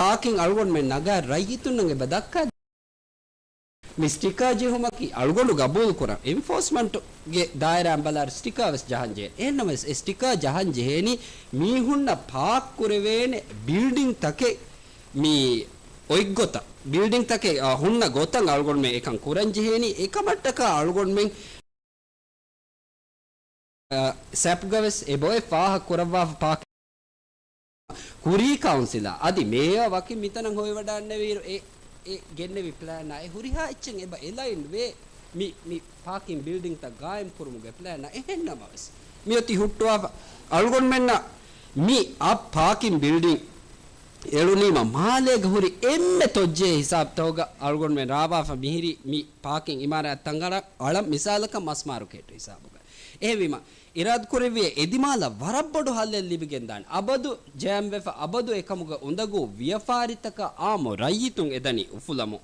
parking algon men naga rayitunnge badakka mi sticker je homaki algonu gabul kura enforcement ge daira ambalar sticker wes jahanje enama sticker jahanje heni mi hunna park kurevene building take mi oiggota building take hunna gotan algon men ekan kuranje heni ekamattaka algon men sap gaves eboy faha kurawwa park kuri council adi meya waki mitanan hoy wadanne viru e gennevi plan na e huriha echen eba elain we mi parking building ta gaim kurumuge plan na ehennama wes mi oti hutwa algon menna mi a parking building elunima malega huri emme tojje hisab toga algon men rawa fa mihiri mi parking imarat tangara alam misalaka masmaru ketu hisabuga ehvima irad kureviye edimala warabbodu hallel libigen dan abadu jamwefa abadu ekamuga undagu viyafaritaka amo rayitun edani ufulamu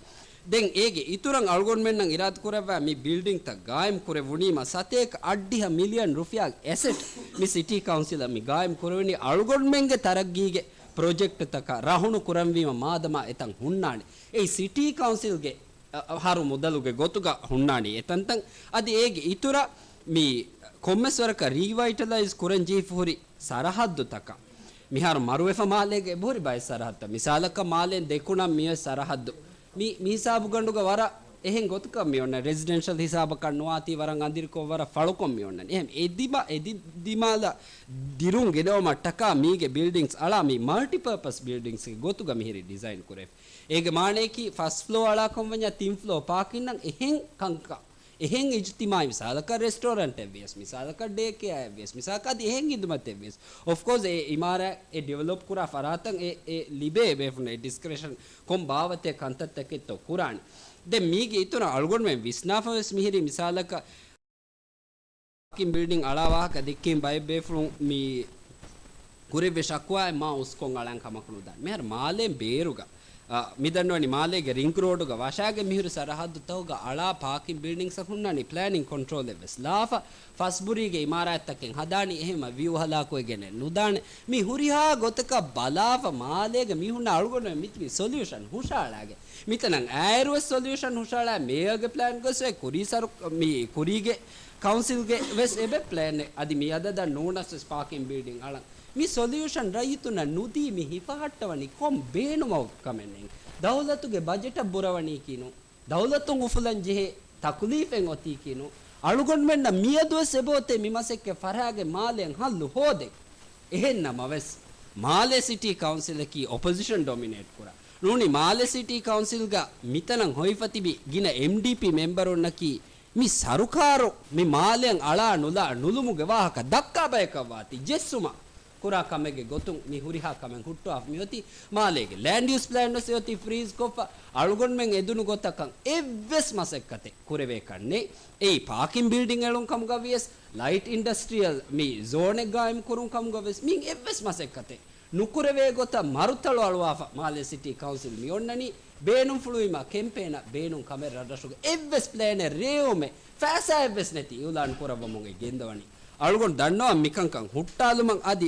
den ege ituran algon mennan irad kureva mi building ta gaim kurevunima satek addiha million rupiya asset mi city council mi gaim kurevuni algon menge taraggige project taka rahunu kuramwima madama etan hunnani ei city council ge haru mudaluge gotuga hunnani etantan adi ege itura mi කොම්මස්වරක රීවයිටලයිස් කුරංජී ෆුරි සරහද්දු තක මිහාර මරුවෙෆ මාලේගේ බොරි බයි සරහද්ද මිසාලක මාලෙන් දෙකුණම් මිය සරහද්දු මි මිසාබු ගඬුග වර එහෙන් ගොතක මියොන්න residential හිසාබ කන්නවාති වරන් අඳිරකෝ වර ෆලකොම් මියොන්න එහෙම එදිමාල දිරුන් ගෙදව මට්ටක මීගේ buildings අලා මි මල්ටිපර්පස් buildings ගොතුග මිහිරි design කුරේ ඒගේ මානේකි first flow අලා කොම් වඤ්ඤා තින් ෆ්ලෝ පාකින් නම් එහෙන් කංකා එහෙන් ඉජ්තිමායි මිසාලක රෙස්ටෝරන්ට් එවියස් මිසාලක ඩේ කෙයා එවියස් මිසාලක adi එහෙන් ඉදුමත් එවියස් of course ඒ ඉමාරා ඒ ඩෙවලොප් කුරා ෆරාතන් ඒ ලිබේ බේෆුන ඒ ඩිස්ක්‍රිෂන් කොම් බාවතේ කන්තත් එක්ක කුරාන් දැන් මීගේ ඉතුන අල්ගොන් මෙන් විස්නාෆස් මිහිරි මිසාලක කිම් බිල්ඩින් අලාවාක දෙකකින් බයි බේෆුන් මී කුරේ වෙෂක්වා මා උස්කොන් අලං කමකුණු දාන මෙහර මාලෙන් බේරුගා මිදන්නවනි මාලේගේ රින්ක් රෝඩුග වශාගේ මිහිරු සරහද්දු තවග අලා පාකින් බිල්ඩින්ග් සකුන්නනි ප්ලෑනින් කන්ට්‍රෝල් එවස් ලාෆා ෆස්බුරිගේ ඉමාරාත්තකෙන් හදානි එහෙම විව් හලාකෝගෙන නුදාන මි හුරිහා ගොතක බලාෆා මාලේගේ මිහුන්න අල්ගොන මිත්වි සොලියුෂන් හුෂාලාගේ මිතනන් ඇයරුවස් සොලියුෂන් හුෂාලා මේගේ ප්ලෑන් ගොස්වේ කුරිසරු මි කුරිගේ කවුන්සිල්ගේ වෙස් එබේ ප්ලෑන් අදි මි අදද නෝනස් parking බිල්ඩින්ග් අලං mi solution rayituna nudi mi hifahattawani kom beenuma kamennen dawlatuge budget burawani kinu dawlatun ufulan jehe takulifen oti kinu alugon menna miyadu sebote mimasekke farage malen hallu hode ehenna maves male city council ki opposition dominate kura nuni male city council ga mitanan hoifatibi gina mdp member onnaki mi sarukaro mi malen ala nula nulumuge wahaka dakka bayakawati jessuma कुरा कमेगे गोतुं मी हुरिहा कमें हुट्टो आफ मियोति मालेगे लैंड यूज प्लान नो सेयोति फ्रीज कोफ अळुगොන් මෙන් එදුණු ගොතකන් එව්වස් මසෙක්කතේ කුරවේ කන්නේ ඒ පාකින් බිල්ඩින් එලුන් කම් ගවියස් ලයිට් ඉන්ඩස්ට්‍රියල් මේ zone එක ගායම් කරුන් කම් ගවස් මින් එව්වස් මසෙක්කතේ නුකුරවේ ගොත මරුතල අලවාෆ මාලේ සිටි කවුන්සිල් මියොන්නනි බේනුම් ෆ්ලුයිමා කෙම්පේන බේනුම් කමෙර රඩසුග එව්වස් ප්ලෑන් රේෝමේ ෆෑසා එව්වස් නැති යුලාන් කුරවමුගේ ගෙන්දවනි අලුගොන් දන්නවා මිකංකන් හුට්ටාලුමන් අදි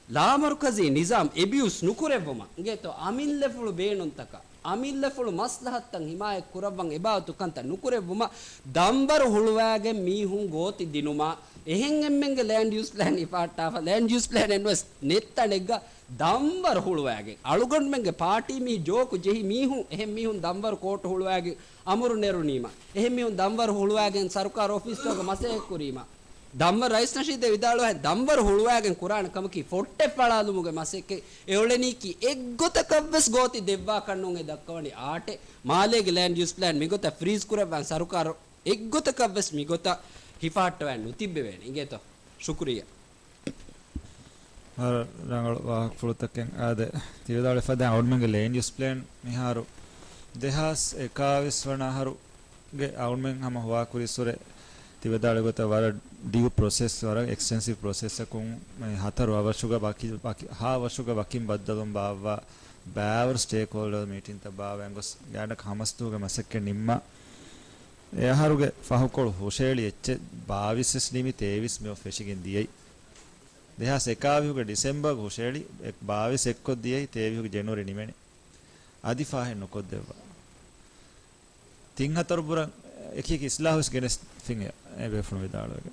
ලාමරුකසි නිසාම් එබියුස් නුකුරෙවම ගෙතෝ අමිල්ලෙෆුළු බේනුන්තක අමිල්ලෙෆුළු මස්ලහත්තන් හිමාය කුරවන් එබාතු කන්ත නුකුරෙවම දම්බර හුළුවාගේ මීහුන් ගෝති දිනුමා එහෙන් එම්මෙන්ගේ ලෑන්ඩ් යූස් ප්ලෑන් ඉපාට්ටාව ලෑන්ඩ් යූස් ප්ලෑන් එන්වස් නෙත්තනෙග්ග දම්බර හුළුවාගේ අලුගොන් මෙන්ගේ පාටි මී ජෝකු ජෙහි මීහුන් එහෙන් මීහුන් දම්බර කෝට හුළුවාගේ අමුරු නෙරුනීම එහෙන් මීහුන් දම්බර හුළුවාගෙන් සරුකාර ඔෆිස් වල මසෙක් කුරීම දම්ම රයිස් නශීද විදාලෝ දම්බර හුළුවාගෙන් කුරාන කමකි ෆොට්ටේ පලාලුමුගේ මසෙක්කේ එවලෙනීකි එක්ගොතකවස් ගෝති දෙවවා කන්නුන් එදක්කවනි ආටේ මාලේගේ ලෑන්ඩ් යූස් ප්ලෑන් මිගොත ෆ්‍රීස් කුරවන් සරුකාර එක්ගොතකවස් මිගොත හිෆාට්ටවන් නුතිබ්බේ වෙන ඉගෙතෝ ශුක්‍රියා හර රංගල වාහක් ෆුලතකෙන් ආද තිරදාලේ ෆදා අවුන්මගේ ලෑන්ඩ් යූස් ප්ලෑන් මිහාරු දෙහස් 21 වනහරු ගේ අවුන්මෙන් හැම හොවා කුරිසොරේ තිවදාලේ ගොත වර ඩියු ප්‍රොසෙස් වර එක්ස්ටෙන්සිව් ප්‍රොසෙස් එකකුන් මේ හතර අවශ්‍යක ಬಾಕಿ හා අවශ්‍යක වකින් බද්දලම් බාවා බෑවර් ස්ටේක් හෝල්ඩර් මීටින් තබාවෙන් ගොස් ගාඩ කමස්තුගේ මසක්කේ නිම්ම එහරුගේ ෆහකොල් හොෂේලි එච්ච 22 නිමි 23 මේ ෆෙෂිගෙන් දියයි දෙහස් 21 ඩිසෙම්බර් හොෂේලි 22 එක්ක දියයි 23 ජනවාරි නිමෙනේ adi fahen nokoddewa tin hator buran ekik islahus genes finge ebe funu vidalwege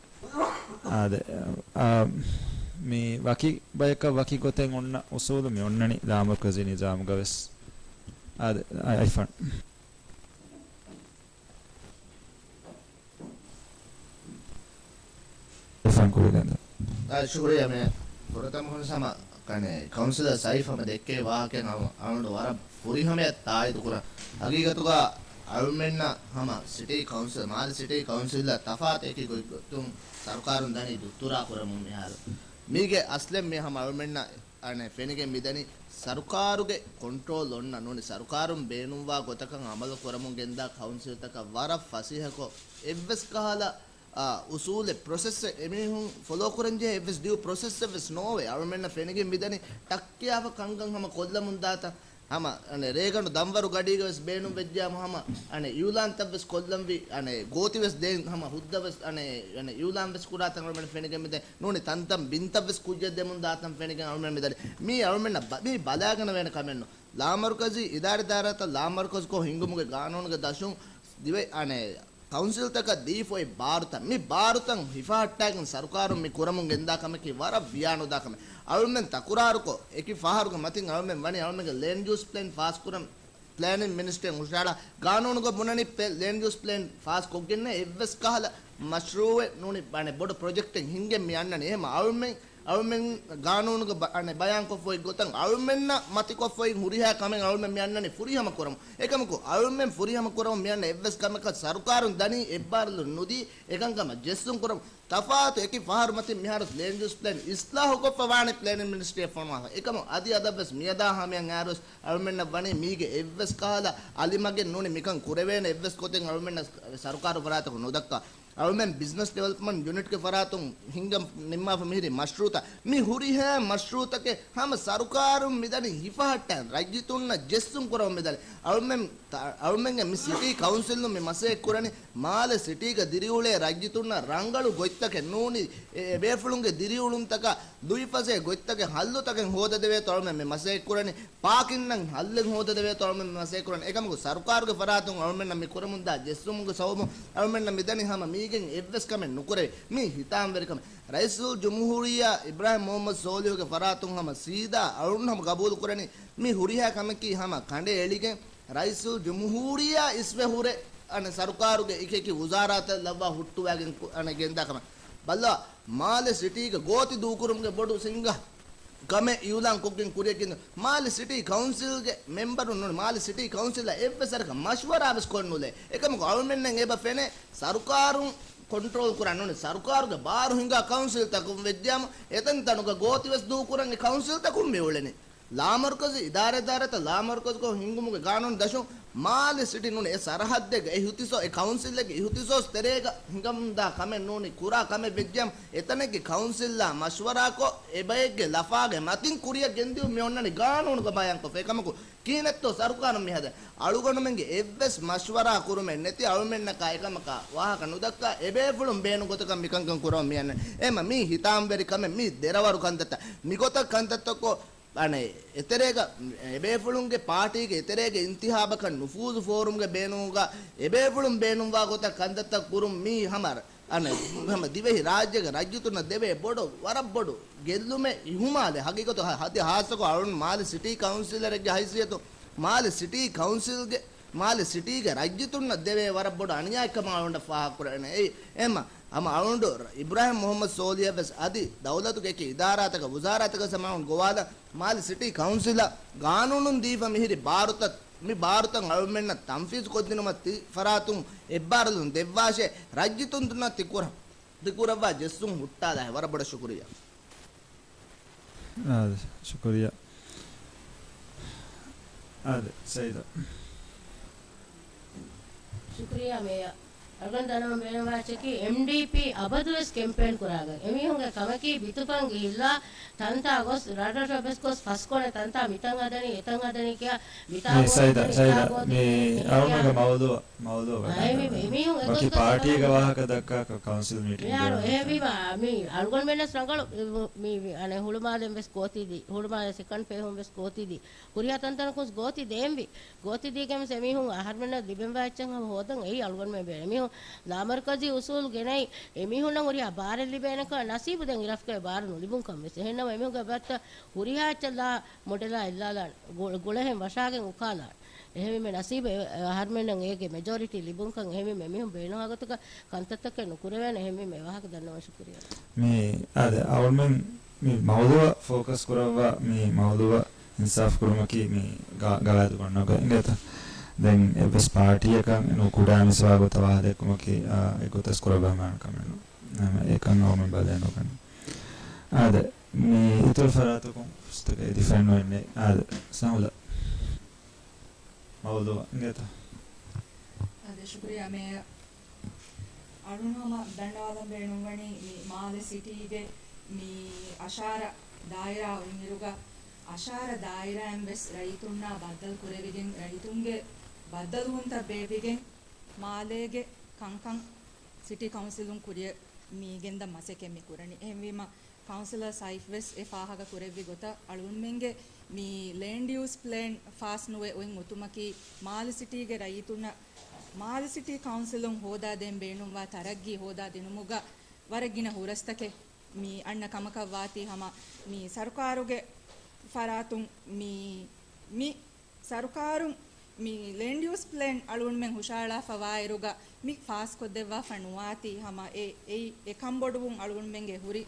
ade mi waki bayaka waki goten onna usulu mi onnani lamakazi nizam gaves ade ifan ifan kuliganda शुक्रिया मैं प्रथम होने sama kane councilor saif hame dekke wahaken anudu wara puri hame taay dukura hagigatuga almenna hama city council mal city council la tafat eki goitum sarkarun dani duttura kuramun mehal mige aslem me hama almenna ane fenige midani sarkaruge control onna noni sarkarun beenumwa gotakan amalu kuramun genda council taka wara fasihako evves kahala usul process emihun follow kuranje evs due process evs no way armenna fenige midani takkiyawa kangan hama kollamun data hama ane reganu damwaru gadigas beenum vejjama hama ane yulan tabs kollamvi ane gotives den hama huddavs ane yulan ves kuratan armenna fenige midani noni tantam bintabs kujje demun datam fenige armenna midani mi armenna mi balagana wen kamenno lamarkazi idare darata lamarkaz ko hingumuge gaanonuge dashun dive ane council taka difoi bharutan mi bharutan hifahattagen sarkarum mi kuramun genda kameki wara biyanu da kame almen takuraruko eki faharuko matin almen wani almen land use plan fast kuram planning minister ushala gaanonugo bunani land use plan fast koggenne evs kahala mashruwe nuni bane bodu project hinge mi annane ehma almen gaanonugo ane bayan ko foi gotan almenna mati ko foi huriha kamen almen mi annane furihama kuram ekamko almen furihama kuram mi anne evs kameka sarkarun dani ebbarlu nudi ekankama jessum kuram tafaatu eki fahar mati miharus land use plan islahu ko pawani planning ministry fonwa ekam adi adabes miyada hamiyan arus almenna bani mige evs kala alimage nuni mikan kurevena evs koten almenna sarkaru parata ko nodakka almen business development unit ke faratun hingam nimma famiri mashruta mi huriha mashruta ke ham sarkarum midani hifahatta rajyitunna jessum kuram midal almen mi city council no mi mase kurani male city ga diriule rajyitunna rangalu goittake nuni befulunge diriulun taka duipase goittake hallu taken hoda deve tolmen mi mase kurani pakinnan hallen hoda deve tolmen mi mase kurani ekamugo sarkaru ge faratun almen mi kuramunda jessum ge sawmu almen midani hama gen evs kamen nukure mi hitam verikam raisul jumhuriya ibrahim mohammad solihu ge faratun hama sida arun hama qabul kurani mi huriha kamaki hama kande elige raisul jumhuriya isve hure ane sarkaru ge ikeki wazarat lawa huttu wagen ane genda kama balla male city ge goti dukurum ge bodu singa game yulan kokken kuriyakin mali city council ge member unnu mali city council la evsarka mashwara abs konnule ekam government nen eba fene sarkarun control kurannu sarkaru ge baru hinga council takum vedyam eten tanuga gotiwes du kuran ge council takum meulene ಲಾಮರ್ಕಜ್ ಇದಾರೆ ದಾರತ ಲಾಮರ್ಕಜ್ ಕೋ ಹಿಂಗುಮುಗೆ ಕಾನೂನು ದಶು ಮಾಲಿ city ನುನೆ ಸರಹದ್ದೆಗೆ ಇಹುತಿಸೋ A council ಗೆ ಇಹುತಿಸೋಸ್ ತೆರೆಗ ಹಿಂಗಮ್ದ ಕಮೆ ನೂನಿ ಕುರಾ ಕಮೆ ಬೆಜ್ಜಂ ಎತನೆಗೆ council ಲಾ ಮಶ್ವರಾ ಕೋ ಎಬೆಗೆ ಲಫಾಗೆ ಮತಿನ್ ಕುರಿಯ ಗೆಂದಿಯು ಮೆonnani ಕಾನೂನು ಗ ಬಯಂ ಕೋ ಫೇಕಮಕು ಕೀನೆತ್ತೋ ಸರ್ಕಾರ ಮಿಹದೆ ಅಳುಗಣ ಮೆಂಗೆ ಎವ್ವೆಸ್ ಮಶ್ವರಾ ಕುರುಮೆ ನೆತಿ ಅಳುಮೆನ್ನ ಕಾಯಕಮಕ ವಾಹಕ ನುದಕ್ಕ ಎಬೆ ಫುಳುಂ ಬೇನು ಗೊತಕ ಮಿಕಂಕಂ ಕುರೋ ಮಿಯನ್ನ M ಮಿ ಹಿತಾಂಬೆರಿ ಕಮೆ ಮಿ ದೆರವರು ಕಂದತ್ತ ಮಿಗೊತ ಕಂದತ್ತಕೋ ane eterega ebefulunge party ge eterega intihaba nufuz forum ge benuga ebefulum benumwa gota kandatta kurum mi hamar ane hama divehi rajya ge rajyutuna deve bodu warabbodu gellume ihumale hagigoto hadi hasako arun mali city councilor ge haisiyato mali city council ge mali city ge rajyutuna deve warabbodu aniyakama alunda faha kurane ei ema ama alundu ibrahim muhammad soliya bes adi dawlatu ge ki idarataka wazarataka samaun gowala mali city council gaanunun deefa mihiri bharuta mi bharutan almenna tanfiz koddinumatti faratum ebbaralun devvashe rajyitun tunna tikurawa jessum huttada warabada shukriya shukriya ade sayda shukriya meya අගන් දනම වෙන වාචකි MDP අබදුස් campaign කරාගෙන එමිහුන්ගේ කමකි බිතුපන් ගිහිල්ලා තන්තා ගොස් රටට bus ගොස් ෆස්කොනේ තන්තා මිතන් හදනි එතන් හදනි කියා මිතා මේ සයිදා මේ අවුමක මවදෝ එමිහුන් बाकी party का वाह का दक्का का काउंसिल मीटिंग यार එහි මේ අල්ගොන් වෙනස් රංගල මේ අනේ හුළුමාදෙන් බස් ගෝතිදි හුළුමාදේ සෙකන්ඩ් පේ බස් ගෝතිදි කුරියා තන්තන කොස් ගෝති දෙම්වි ගෝති දී කම සෙමිහුන් ආහාර වෙන දිබෙන් වාච්චන් හොදන් එයි අල්ගොන් මේ බේ එමිහුන් ලාමර්කජි උසූල් ගෙනයි එමිහුන් නම් උරියා බාරෙ ලිබේනක නසීබ දැන් ඉරෆ්කේ බාර නුලිබුන් කම් වෙස එහෙනම් එමිහුන්ගේ බත්ත හුරියාච්චලා මොඩලා ඉල්ලාලා ගොලහෙන් වශාගෙන් උකාලා එහෙම මේ නසීබ ආහාර මෙන්න ඒගේ මෙජොරිටි ලිබුන් කම් එහෙම මෙමිහුන් බේනහගතක කන්තත්තක නුකුර වෙන එහෙම මේ වහක දන්නවා ශුක්‍රියා මේ අද අවල්මන් මේ මවදුව ફોકસ කරවා මේ මවදුව ඉන්සාෆ් කරුමකි මේ ගාලාදු කරනක ඉංගත දැන් එවස් පාර්ටි එකන් නුකුඩාමි ස්වාගත වාදකමකි ඒකතස් කරවා මම කමනු ඒකන් අවම බලයන්ව කන ආද මේ ඉතල් ෆරාතකම් පුස්තකේ ඩිෆයින් වෙන්නේ ආද සමුල මවදුව ඉංගත අද ශුක්‍රියා මේ අරුණම ದಂಡವಾದಂ ಬೇಣುವಣಿ ಮೀ ಮಾಲೆ ಸಿಟಿಗೆ ಮೀ ಅಶಾರ ದಾಯಿರಾ ಉಂಗಿರುಗ ಅಶಾರ ದಾಯಿರಾ ಎಂಬೆಸ್ ರೈತುನ್ನ ಬದ್ದಲ್ ಕುರೆವಿಗೆನ್ ರೈತುಂಗೆ ಬದ್ದಲುಂತ ಬೇಬಿಗೆನ್ ಮಾಲೆಗೆ ಕಂಕಂ ಸಿಟಿ ಕೌನ್ಸಿಲುಂ ಕುರಿಯ ಮೀಗೆಂದ ಮಸೆಕೆ ಮಿ ಕುರನಿ ಎಹೆಂವಿಮ ಕೌನ್ಸಿಲರ್ ಸೈಫ್ ವೆಸ್ ಎ ಫಾಹಗ ಕುರೆವಿ ಗೊತ ಅಳುನ್ಮೆಂಗೆ ಮೀ ಲ್ಯಾಂಡ್ ಯೂಸ್ ಪ್ಲಾನ್ ಫಾಸ್ ನುವೆ ಒಯ್ ಮುತುಮಕಿ ಮಾಲೆ ಸಿಟಿಗೆ ರೈತುನ್ನ ಮಾಲ್ ಸಿಟಿ ಕೌನ್ಸಿಲುಂ ಹೋದಾದೆಂ ಬೇಣುವಾ ತರಗ್ಗಿ ಹೋದಾ ದಿನುಮುಗ ವರಗಿನ ಹುರಸ್ತಕೆ ಮೀ ಅಣ್ಣ ಕಮಕವಾತಿ ಹಮ ಮೀ ಸರ್ಕಾರುಗೆ ಫರಾತುಂ ಮೀ ಸರ್ಕಾರುಂ ಮೀ ಲ್ಯಾಂಡ್ ಯೂಸ್ ಪ್ಲಾನ್ ಅಳುಣ್ಮೆಂ ಹುಷಾಳಾ ಫವಾಯಿರುಗ ಮೀ ಫಾಸ್ ಕೊದ್ದೆವ್ವಾ ಫಣುವಾತಿ ಹಮ ಎ ಕಂಬೊಡುವುಂ ಅಳುಣ್ಮೆಂಗೆ ಹುರಿ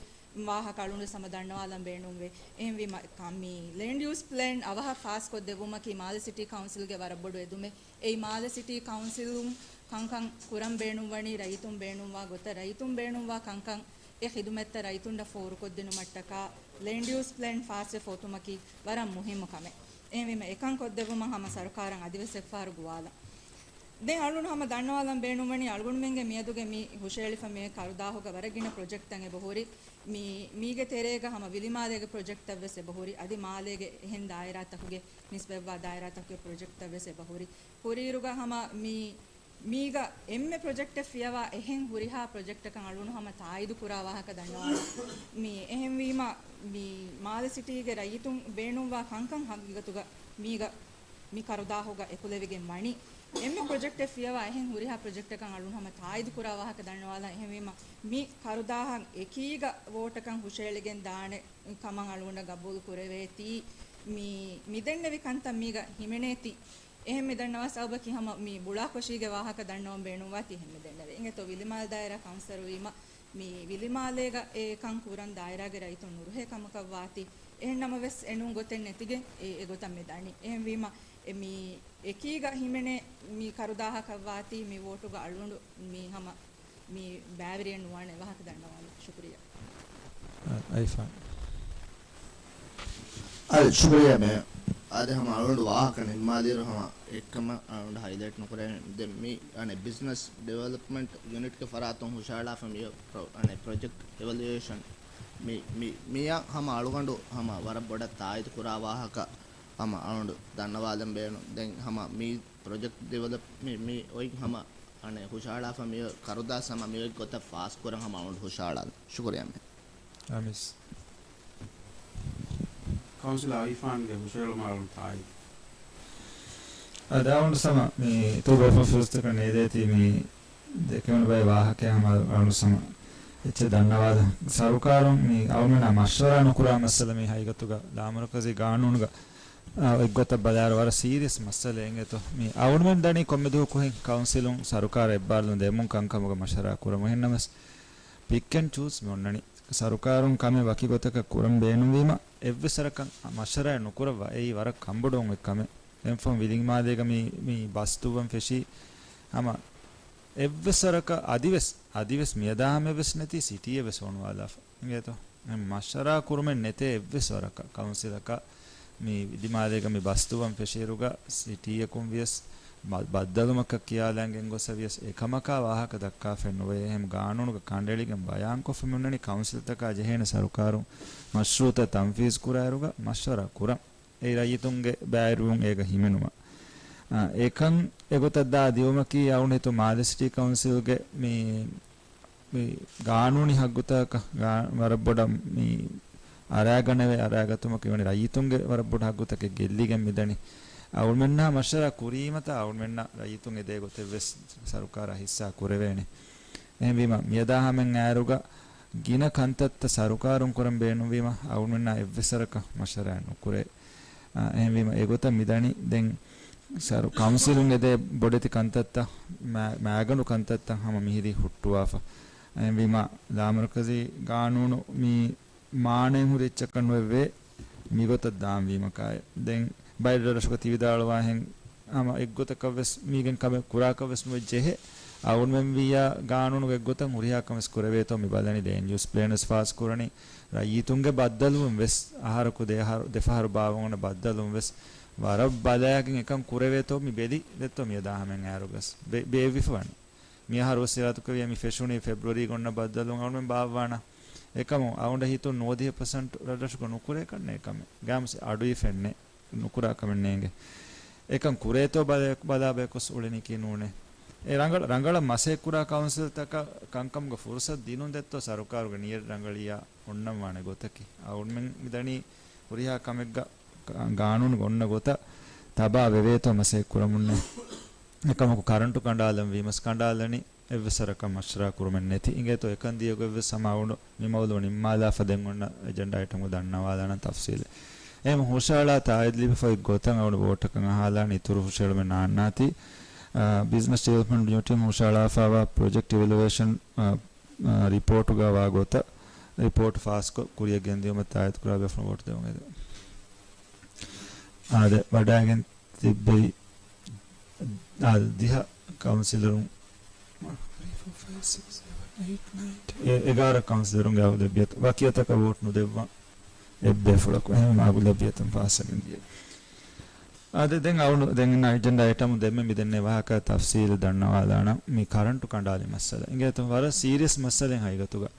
ವಾಹಕ ಅಳುಂಡು ಸಮ ದಂಡವಾದಂ ಬೇಣುಂವೆ ಎಂ ಕಮ್ಮಿ ಲ್ಯಾಂಡ್ ಯೂಸ್ ಪ್ಲಾನ್ ಅವಹ ಫಾಸ್ ಕೊದ್ದೆವುಮಕಿ ಮಾಲ್ ಸಿಟಿ ಕೌನ್ಸಿಲ್ಗೆ ವರಬೊಡು ಎದುಮೆ ei ಮಾಲೆ ಸಿಟಿ ಕೌನ್ಸಿಲುಂ ಕಂಕಂ ಕುರಂ ಬೇಣುವಣಿ ರೈತುಂ ಬೇಣುವಾ ಗೊತ್ತ ರೈತುಂ ಬೇಣುವಾ ಕಂಕಂ ಎ ಖಿದುಮೆತ್ತ ರೈತುಂಡ ಫೋರು ಕೊದ್ದಿನು ಮಟ್ಟಕ ಲ್ಯಾಂಡ್ ಯೂಸ್ ಪ್ಲಾನ್ ಫಾಸೆ ಫೋತುಮಕಿ ವರಂ ಮುಹಿಮ ಕಮೆ ಎಂ එකං කොද්දෙවම හම සරකාරන් අදිවසෙෆාරු ගුවාලා දැන් අලුණු හම දන්නවාලම් බේණුමණි අලුණු මෙන්ගේ මියදුගේ මි හුෂේලිෆ මේ කරුදාහුග වරගින ප්‍රොජෙක්ට් තන් එබහොරි මීගේ තෙරේග හම විලිමාලේගේ ප්‍රොජෙක්ට් තවස් එබහොරි අදි මාලේගේ එහෙන් දායරාතකුගේ නිස්බෙව්වා දායරාතකුගේ ප්‍රොජෙක්ට් තවස් එබහොරි හොරීරුග හම මීග එම්මේ ප්‍රොජෙක්ට් ෆියවා එහෙන් හුරිහා ප්‍රොජෙක්ට් එකන් අලුණු හම තායිදු පුරා වාහක දන්නවා මී එහෙන් වීම මී මාල සිටිගේ රයිතුන් බේණුවා කංකං හග්ගතුග මීග මි කරුදාහුග එකුලෙවිගේ මණි එම්මේ ප්‍රොජෙක්ට් ෆියවා එහෙන් හුරිහා ප්‍රොජෙක්ට් එකන් අලුණු හම තායිදු පුරා වාහක දන්නවාලා එහෙන් වීම මි කරුදාහන් එකීග වෝටකන් හුෂේලිගෙන් දානේ කමන් අලුණ ගබ්බුල් කුරවේති මි දෙන්නෙවි කන්තම් මීග හිමෙනේති එහෙම මෙදන්නවා සවබකි හැම මේ බුලා කොෂීගේ වාහක දන්නවම් බේණුවා ති එහෙම දෙන්නවේ ඉංගෙතෝ විලිමාල් දායරා කවුන්සර් වීම මේ විලිමාලේග ඒකන් කුරන් දායරාගේ රයිතුන් නුරුහේ කමක වාති එහෙන්නම වෙස් එනුන් ගොතෙන් නැතිගේ ඒ ගොතම් මෙදානි එහෙම වීම මේ එකීග හිමනේ මේ කරුදාහක වාති මේ වෝටුග අලුණු මේ හැම මේ බෑවරියන් නුවානේ වාහක දන්නවා ශුක්‍රියා අයිෆා අල් ශුක්‍රියා මේ आदे हम आउंड वाह का निर्मादिर हम एक कम आउंड हाईलाइट न करें दे मी अने बिजनेस डेवलपमेंट यूनिट के फरातों हुशाला फ्रॉम ये अने प्रोजेक्ट एवल्यूएशन मिया हम आलुगंडु हम वर बड़ तायत कुरा वाह का हम आउंड धन्यवादम बेनु देन हम मी प्रोजेक्ट डेवलप मी ओई हम अने हुशाला फ्रॉम ये करुदा सम मी गोत फास्ट कर हम आउंड हुशाला शुक्रिया में आमिस council ifan ge hushel malum tai adawun sama mi to ba first ka ne deti mi dekun bay wahake hama anu sama eche dannawada sarukarum mi awmena mashwara nukura masala mi haigatuga lamarakazi ganunuga eggota badar war serious masala engeto mi awmen dani kommedu ko hin councilum sarukara ebbalun demun kankamuga mashara kuramu hennamas pick and choose mi onnani සරුකාරුන් කම වකි ගොතක කුරම් බේනුම් වීම එව්වසරකන් මශරය නුකුරව ඒ වර කම්බඩොන් එක්කම එන්ෆොම් විලිං මාදේක මේ බස්තුවන් ෆෙෂි හම එව්වසරක අදිවස් මියදාම එවස් නැති සිටියේ වෙසොන්වාලා නේතෝ මශරා කුරමෙන් නැතේ එව්වසරක කවුන්සිලක මේ විදි මාදේක මේ බස්තුවන් ෆෙෂිරුග සිටියේ කුම් වියස් බද්දලුමක් කියාලංගෙන් ගොසවියස් එකමක වාහක දක්කා ෆෙන්නුවේ එහෙම ගානුණුක කණ්ඩේලිගෙන් බයං කොෆමුන්නනි කවුන්සිල් තක ජෙහෙන සරුකාරු මශ්රූත තම්ෆීස් කුරාරුග මෂවර කුර ඒ රයිතුන්ගේ බෑරුන් ඒක හිමෙනුම ඒකන් එගොතද්දා දියුමකි යවුනෙතු මාලසිටි කවුන්සිල්ගේ මේ ගානුණි හග්ගුතක වරබොඩ මේ අරාගනවේ අරාගතුමක වෙන රයිතුන්ගේ වරබොඩ හග්ගුතක ගෙල්ලිගෙන් මිදනි අවුල්මෙන්න මෂර කුරීමත අවුල්මෙන්න රයිතුන් එදේ ගොතෙවස් සරුකාර හිස්සා කුරවේනේ එහෙම වීම මියදාහමෙන් ඈරුග ගින කන්තත්ත සරුකාරුන් කරම් බේනු වීම අවුල්මෙන්න එව්වසරක මෂර නුකුරේ එහෙම වීම ඒගොත මිදනි දැන් සරු කවුන්සිලුන් එදේ බොඩති කන්තත්ත මෑගනු කන්තත්ත හැම මිහිරි හුට්ටුවාෆ එහෙම වීම දාමරකසි ගානුණු මී මානෙන් හුරිච්චකන් වෙවේ මිගොත දාම් වීමකය දැන් බයිඩරශක තිවිදාලවාහෙන් අම එක්ගොතකවස් මීගෙන් කම කුරාකවස් මෙජෙහෙ අවුන්මෙන් වියා ගානුණු එක්ගොතන් උරියාකමස් කුරවේතෝ මිබලනි ඩේන්ජස් ප්ලේනස් ෆාස් කුරණි රයිතුන්ගේ බද්දලුම් වෙස් ආහාරකු දෙෆහරු බාවුන බද්දලුම් වෙස් වර බලයකින් එකම් කුරවේතෝ මිබෙදි දෙත්තෝ මිය දාහමෙන් ආරුගස් බේවිෆවන් මිය හරොසිරාතු කවිය මි ෆෙෂුනි ෆෙබ්‍රුවරි ගොන්න බද්දලුම් අවුන්මෙන් බාවවානා එකම අවුන්ඩ හිතු 90% රදශක නුකුරේ කන්නේ එකම ගාම්ස් අඩුයි ෆෙන්නේ නුකුරා කමන්නේගේ එකම් කුරේතෝ බදාබේකොස් උලෙනි කිනූනේ ඒ ರಂಗಳ ಮಸೆ ಕುರಾ ಕೌನ್ಸಿಲ್ ತಕ ಕಂಕಮ್ಗ ಫುರ್ಸತ್ ದಿನುನ್ ದೆತ್ತೋ ಸರಕಾರುಗ ನಿಯರ್ ರಂಗಳಿಯಾ ಒಣ್ಣಂ ವಾಣೆ ಗೊತಕಿ ಅವಣ್ಮೆನ್ ಇದನಿ ಹುರಿಯಾ ಕಮೆಗ್ಗ ಗಾನುನ್ ಗೊಣ್ಣ ಗೊತ ತಬಾ ವೆವೇತೋ ಮಸೆ ಕುರಮುನ್ನೆ එකමක කරන්ටු කණ්ඩායම් වීමස් කණ්ඩායලනි එවසරක මශ්රා කුරුමෙන් නැති ඉංගේතෝ එකන්දියක වෙව සමාවුණු නිමවලු නිම්මාලා ෆදෙන් ඔන්න එජෙන්ඩා අයිටම් ගන්නවාලා නම් තෆ්සීල් එම හොෂාලා තායිද්ලි ෆයි ගොතන් අවුණු වෝටකන් අහලා නිතුරු හොෂාල මෙ නාන්නාති business development unit හොෂාලා ෆාවා project evaluation report ගවා ගොත report fast කුරිය ගෙන්දියම තායිත් කුරා බෙෆන වෝට දෙවුනේද ආද වඩාගෙන් තිබ්බයි දිහා කවුන්සිලරුන් 11 කවුන්සිලරුන් ගාව දෙබියත් වාකියතක වෝට් නුදෙව්වා එබ්බේ ෆලක එහෙම මාගු ලැබියතම් පාසකින් දිය ආද දැන් අවුණු දැන් අජෙන්ඩා අයිටම් දෙන්න මිදන්නේ වාහක තෆ්සීල් දන්නවාලා නම් මේ කරන්ටු කණ්ඩායම් මස්සල ඉංගේතම් වර සීරියස් මස්සලෙන් හයිගතුගා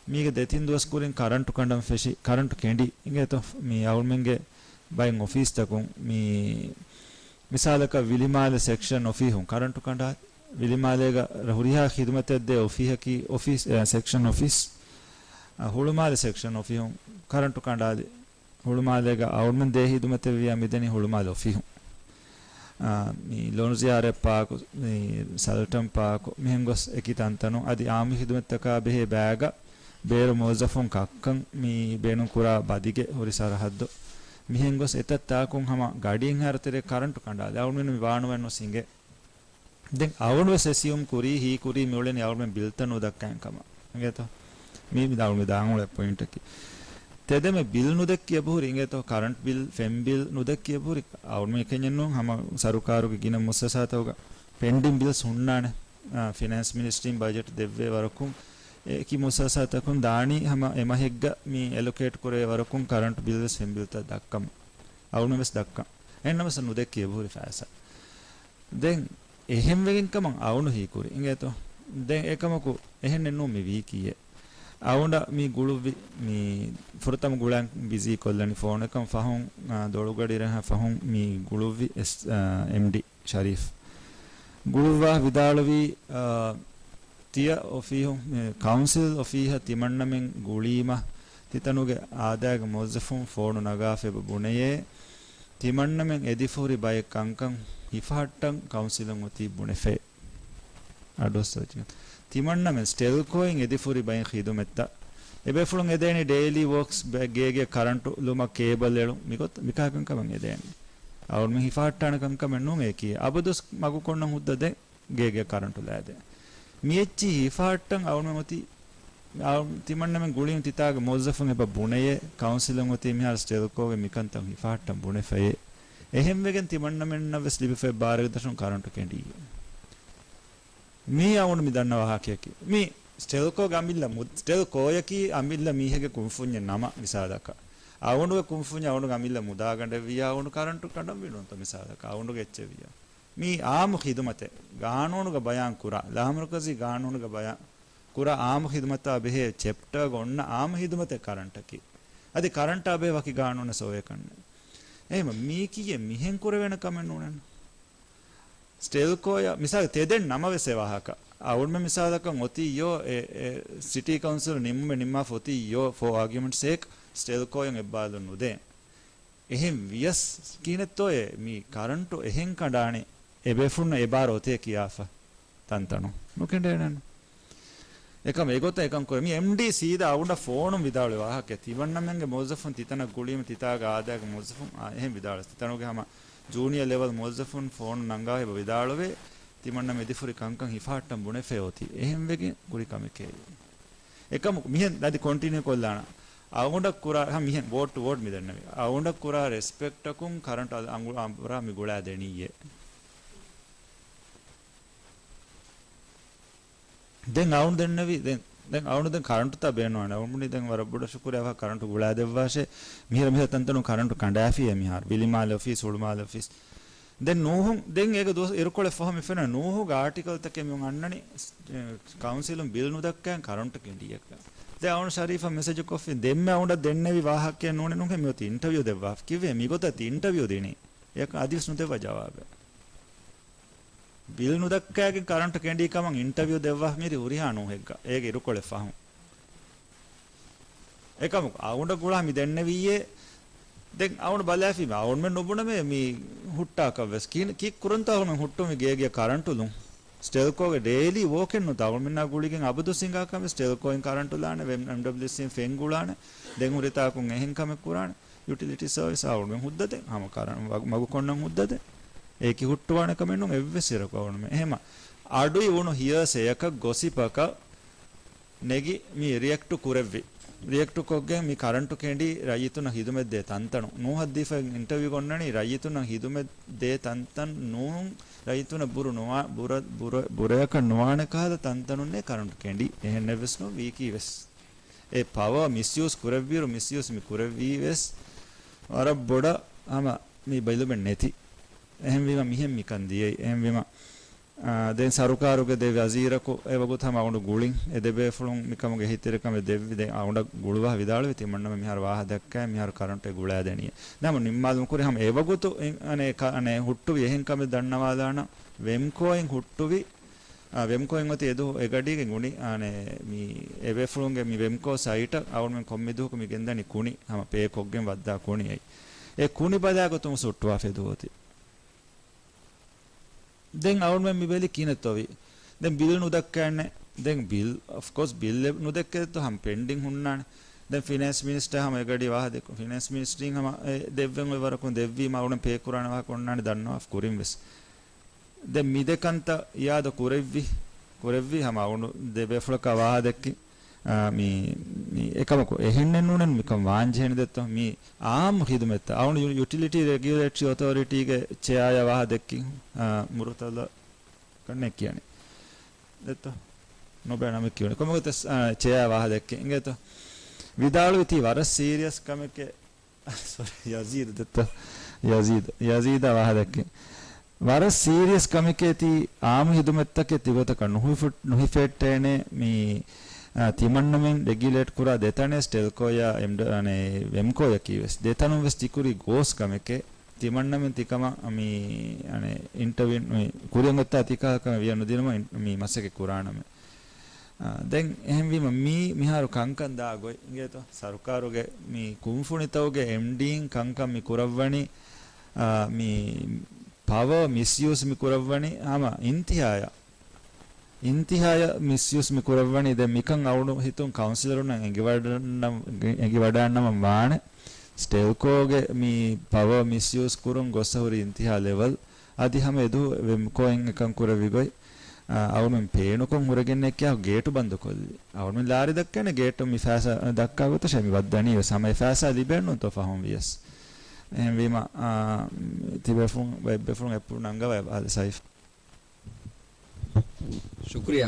මේක දෙතින් දවස් කුරින් කරන්ටු කණ්ඩම් ෆෙෂි කරන්ටු කෙන්ඩි ඉංගේතම් මේ අවුල්මෙන්ගේ බයින් ඔෆිස් තකුන් මේ මිසාලක විලිමාල සෙක්ෂන් ඔෆිහුන් කරන්ටු කණ්ඩා විලිමාලේග රහුරියා ඛිදමතෙද්දේ ඔෆිහකි ඔෆිස් සෙක්ෂන් ඔෆිස් හුළුමාල සෙක්ෂන් ඔෆිහුන් කරන්ටු කණ්ඩාද හුළුමාලේග අවුල්මෙන් දේ හිදමතෙ වියා මිදෙනි හුළුමාල ඔෆිහුන් මේ ලොන්සියාරේ පාක මේ සල්ටම් පාක මෙහෙන්ගොස් එකිතන්තනු අදි ආමි හිදමතක බෙහෙ බෑග බේර මොසෆුන් කක්කන් මේ බේනු කුරා බදිගේ හොරි සරහද්දෝ මිහෙන්ගොස් එතත්තාකුන් හම ගඩියෙන් හරතරේ කරන්ටු කණ්ඩාද අවුල්මෙන් විවාණුවන්නෝ සිංගේ දැන් අවුල්ව සෙසියුම් කුරි හි කුරි මෙවලෙන් අවුල්මෙන් බිල්තනෝ දක්කන්කම නේතෝ මේ විදාවුල් දාංගුල පොයින්ට් එකි තෙදෙම බිල් නුදක්කිය බුරි නේතෝ කරන්ට් බිල් ෆෙම් බිල් නුදක්කිය බුරි අවුල්මෙ කෙඤ්ඤන්නෝ හම සරුකාරුගේ ගින මුස්සසාතවග පෙන්ඩින් බිල්ස් හුන්නානේ ෆිනෑන්ස් මිනිස්ට්‍රීම් බජට් දෙව්වේ වරකුම් ඒකි මුස්සසාතකුන් දානි හම එමහෙග්ග මේ ඇලොකේට් කරේ වරකුම් කරන්ට් බිල්ස් ෆෙම් බිල්ත දක්කම අවුල්මෙස් දක්කම් එන්නමස නුදක්කිය බුරි ෆෑස දැන් එහෙම් වෙකින් කමං අවුණු හීකුරි ඉංගේතෝ දැන් එකමකු එහෙන් නෝ මේ වීකියේ අවුණා මේ ගුළු මේ ෆොරතම ගුලන් බිසි කොල්ලනි ෆෝන් එකම් ෆහුන් දොළුගඩි රහ ෆහුන් මේ ගුළුවි MD ශරීෆ් ගුළුවා විදාලවි තිය ඔෆිහුන් කවුන්සිල් ඔෆිහ තිමන්නමෙන් ගුලීම තිතනුගේ ආදායක මොස්සෆුන් ෆෝන් නගාෆෙ බුණයේ තිමන්නමෙන් එදිෆෝරි බය කංකං හිෆහට්ටන් කවුන්සිලන් ඔති බුණෙෆේ අඩොස්සච තිමන්නමෙන් ස්ටෙල්කෝයින් එදිෆෝරි බය ඛිදුමෙත්ත එබෙෆුලුන් එදේනි ඩේලි වර්ක්ස් ගේගේ කරන්ට් ලුම කේබල් එලු මිකොත් මිකාකං කමන් එදේනි අවුන් මෙ හිෆහට්ටන කංකම නෝ මේකී අබදොස් මගු කොන්න හුද්දද ගේගේ කරන්ට් ලෑදේ මියච්චි හිෆහට්ටන් අවුන් මෙති තිමන්නමෙන් ගුලින් තිතාගේ මොස්සෆුන් එබ බුණයේ කවුන්සිලන් ඔති මිහල් ස්ටෙල්කෝගේ මිකන්තන් හිෆහට්ටන් බුණෙෆේ එහෙම් වෙගෙන් තිමන්නමෙන් නවස් ලිබිෆේ බාරගදෂුන් කරන්ට් කෙන්ඩි මේ අවුන් මිදන්නවා හකියකි මේ ස්ටෙල්කෝ ගමිල්ල ස්ටෙල්කෝ යකි අමිල්ල මීහෙගේ කුම්ෆුඤ්ඤ නම විසාදක අවුනුගේ කුම්ෆුඤ්ඤ අවුනු ගමිල්ල මුදාගඬ වියා අවුනු කරන්ට් කඩම් විනොන්ත මිසාදක අවුනුගේ එච්ච වියා ಮೀ ಆಮು ಖಿದಮತೆ ಗಾನೂನುಗ ಬಯಾನ್ ಕುರ ಲಾಮರುಕಸಿ ಗಾನೂನುಗ ಬಯಾನ್ ಕುರ ಆಮು ಖಿದಮತ ಬೆಹೆ ಚೆಪ್ಟರ್ ಗೊನ್ನ ಆಮು ಖಿದಮತೆ ಕರೆಂಟಕಿ ಅದಿ ಕರೆಂಟ್ ಅಬೆ ವಕಿ ಗಾನೂನ ಸೋವೆ ಕಣ್ಣೆ එහෙම මී කියේ මිහෙන් කුර වෙන කමෙන් උනන ස්ටෙල්කෝය මිසල් තෙදෙන් නම වෙසේ වහක අවුල්ම මිසාලකන් ඔති යෝ සිටි කවුන්සිල් නිම්මා ෆොති යෝ ෆෝ ආගියුමන්ට් සේක් ස්ටෙල්කෝයෙන් එබ්බාලු නුදේ එහෙන් වියස් කිනෙතෝය මී කරන්ටෝ එහෙන් කඩානේ එබෙෆුන්න එබාර ඔතේ කියාෆා තන්තනෝ නොකෙන්ඩේනන එකම ඒගොත එකම් කොයි මී එම්ඩී සීදා අවුඩ ෆෝනුම් විදාලේ වාහක තිවන්නම්ගේ මොල්සෆුන් තිතන කුලීම තිතාග ආදාග මොල්සෆුන් එහෙන් විදාලස් තිතනෝගේ හැම ජූනියර් ලෙවල් මොල්සෆුන් ෆෝන් නංගාවේ විදාලවේ තිමන්න මෙදිෆුරි කංකං හිෆාට්ටම් බුනේ ෆෙෝති එහෙන් වෙගේ කුරි කමකේ එකම මිහෙන් දදි කන්ටිනියු කොල්ලාන අවුඩ කුරා හැම මිහෙන් වෝට් ටු වෝට් මිදන්නේ අවුඩ කුරා රෙස්පෙක්ට් අකුන් කරන්ට් අංගුල අම්බරා මි ගොලා දෙණියේ දැන් අවුන් දෙන්නවි දැන් අවුන් දැන් කරන්ට් තා බේනවන අවුමුනි දැන් වර බොඩ ශුකුරව කරන්ට් ගොලා දෙවවාෂේ මිහිර මිහිර තන්තනු කරන්ට් කණ්ඩාෆිය මිහාර විලිමාල ඔෆිස් උල්මාල ඔෆිස් දැන් නෝහුන් දැන් ඒක දොස් ඉරකොල ෆහම ෆෙන නෝහුග ආටිකල් තකේ මියුන් අන්නනි කවුන්සිලුම් බිල් නුදක්කයන් කරන්ට් කෙන්ඩියක් දැන් අවුන් ශරීෆා මෙසේජ් කොෆි දෙන්න අවුන්ට දෙන්නවි වාහකය නෝනේ නුගේ මියොති ඉන්ටර්වියු දෙවවා කිව්වේ මිගොත ති ඉන්ටර්වියු දෙනේ ඒක අදිස් නුදෙව ජවාබ ಬಿಲ್ ನುದಕ್ಕಾಗಿ ಕರೆಂಟ್ ಕೆಂಡಿ ಕಮಂಗ್ ಇಂಟರ್ವ್ಯೂ ದೆವ್ವ ಮೀರಿ ಉರಿಹಾನು ಹೆಗ್ಗ ಹೇಗೆ ಇರುಕೊಳೆ ಫಾಹು ಏಕಮ ಅವುಂಡ ಗುಳಾ ಮಿ ದೆನ್ನವಿಯೇ ದೆನ್ ಅವುಂಡ ಬಲಾಫಿ ಅವುಂಡ ಮೆ ನೊಬುಣ ಮೆ ಮಿ ಹುಟ್ಟಾ ಕವೆಸ್ ಕಿ ಕುರಂತ ಅವನು ಹುಟ್ಟು ಮಿ ಗೇಗೆ ಕರೆಂಟ್ ಉಲು ಸ್ಟೆಲ್ಕೋಗೆ ಡೈಲಿ ವೋಕೆನ್ ನುತ ಅವುಂಡ ಮಿನ್ನ ಗುಳಿಗೆ ಅಬದು ಸಿಂಗಾ ಕಮೆ ಸ್ಟೆಲ್ಕೋಯಿನ್ ಕರೆಂಟ್ ಉಲಾನೆ ಎಂಡಬ್ಲ್ಯೂಸಿ ಫೆಂಗ್ ಗುಳಾನೆ ದೆನ್ ಉರಿತಾ ಕುಂ ಎಹಿನ್ ಕಮೆ ಕುರಾನೆ ಯುಟಿಲಿಟಿ ಸರ್ವಿಸ್ ಅವುಂಡ ಮೆ ಹುದ್ದದೆ ಹಮ ಕರೆಂಟ್ ಮಗು ಕೊಂಡಂ ಹುದ್ದದೆ ඒකි හුට්ටුවාන කමෙන්නුන් එව්වෙසිරකවුන මේ එහෙම අඩුයි වුණු හියසයක ගොසිපක නෙගි මි රියැක්ට් කුරෙව්වි ರಿಯಾಕ್ಟ್ ಕೊಗ್ಗೆ ಮಿ ಕರೆಂಟ್ ಕೆಂಡಿ ರೈತುನ ಹಿದುಮೆದ್ದೆ ತಂತನು ನೂ ಹದ್ದೀಫ ಇಂಟರ್ವ್ಯೂ ಗೊಂಡನಿ ರೈತುನ ಹಿದುಮೆದ್ದೆ ತಂತನ್ ನೂ ರೈತುನ ಬುರು ನೋವಾ ಬುರಯಕ ನೋವಾಣಕಾದ ತಂತನುನ್ನೆ ಕರೆಂಟ್ ಕೆಂಡಿ ಎಹೆನ್ನೆವೆಸ್ನು ವೀಕಿವೆಸ್ ಎ ಪವರ್ ಮಿಸ್ಯೂಸ್ ಕುರೆವ್ವಿರು ಮಿಸ್ಯೂಸ್ ಮಿ ಕುರೆವ್ವಿವೆಸ್ ಅರ ಬೊಡ ಆಮ ಮಿ ಬೈಲುಬೆ ನೆತಿ එහෙම වීම මිහෙම් මිකන්දියේ එහෙම වීම දැන් සරුකාරුගේ දෙවි අසීරකෝ ඒ වගුත් හැම අවුණු ගුලින් ඒ දෙබේ ෆලුන් මිකමගේ හිතරකම දෙවි දැන් අවුණ ගුළුවා විදාල වෙති මන්නම මිහාර වාහ දැක්කා මිහාර කරන්ට් එක ගුලා දෙනිය නම නිම්මාදුම් කුරේ හැම ඒ වගුත් අනේ හුට්ටු එහෙන් කම දන්නවා දාන වෙම්කෝයෙන් හුට්ටුවි වෙම්කෝයෙන් ඔතේ එදු ඒ ගඩියකින් ගුණි අනේ මි ඒ වේ ෆලුන්ගේ මි වෙම්කෝ සයිට අවුණ මෙන් කොම්මිදුක මි ගෙන්දනි කුණි හැම පේ කොග්ගෙන් වද්දා කුණියි ඒ කුණි බදාගතුම සුට්ටුවා ෆෙදුවති then awun men mibeli kinetovi then bill nudakkanne then bill of course bill nudakke to ham pending hunnane then finance minister ham egadi waha de finance ministry ham devven oy warakun devvi ma awun pe kurana wa konnane dannawa of kurim wes then midekanta yada kurevvi ham awun debe fulaka waha dekki mi ekamako ehennen nunen mikam waanjehene detto mi aam hidumetta awun utility regulatory authority ge chaya waha dekki murutala kanne kiyane detto nobe name kiyone komogot chaya waha dekki ingeto vidalu iti war serious kameke sorry yazid detto yazida waha dekki war serious kameke ti aam hidumetta ke tivota kanu nuhi fettene mi තිමන්නමෙන් regulate කුරා දෙතනේ ස්ටෙල්කෝය අනේ වෙම්කෝය කීවස් දෙතනුම් වෙස් තිකුරි ගෝස් කමකේ තිමන්නමෙන් තිකම මි අනේ interview මේ කුරියන් ගත්ත අතිකාක වියනු දිනම මි මස්සකේ කුරානම දැන් එහෙම වීම මි මිහාරු කංකන් දාගොයි ඉංගේතෝ සරුකාරුගේ මි කුම්ෆුනිතෝගේ එම්ඩීන් කංකම් මි කුරවණි මි පවර් මිස්යූස් මි කුරවණි ආම ಇಂತಿಹಾಯ ಮಿಸ್ಯೂಸ್ ಮಿ ಕುರವಣಿ ದೆ ಮಿಕಂ ಅವನು ಹಿತುಂ ಕೌನ್ಸಿಲರ್ ನ ಎಂಗಿ ವಡಾನ್ನಮ ಮಾಣೆ ಸ್ಟೆಲ್ಕೋಗೆ ಮಿ ಪವರ್ ಮಿಸ್ಯೂಸ್ ಕುರುಂ ಗೊಸಹುರಿ ಇಂತಿಹಾ ಲೆವೆಲ್ ಅದಿ ಹಮ ಎದು ವೆಮ್ ಕೋಯಿನ್ එකಂ ಕುರವಿಗೊಯ್ ಅವನು ಪೇಣುಕೊಂ ಹುರಗೆನ್ನೆ ಕ್ಯಾ ಗೇಟು ಬಂದು ಕೊಲ್ಲಿ ಅವನು ಲಾರಿ ದಕ್ಕನೆ ಗೇಟು ಮಿ ಫಾಸ ದಕ್ಕಾಗುತ್ತ ಶಮಿ ವದ್ದನಿ ಸಮಯ ಫಾಸ ಲಿಬೆನ್ನು ತೋ ಫಹಂ ವಿಯಸ್ ಎಂ ವಿಮ ತಿಬೆಫುಂ ವೆಬ್ಬೆಫುಂ ಎಪ್ಪು ನಂಗ ವೆಬ ಸೈಫ್ ಶುಕ್ರಿಯಾ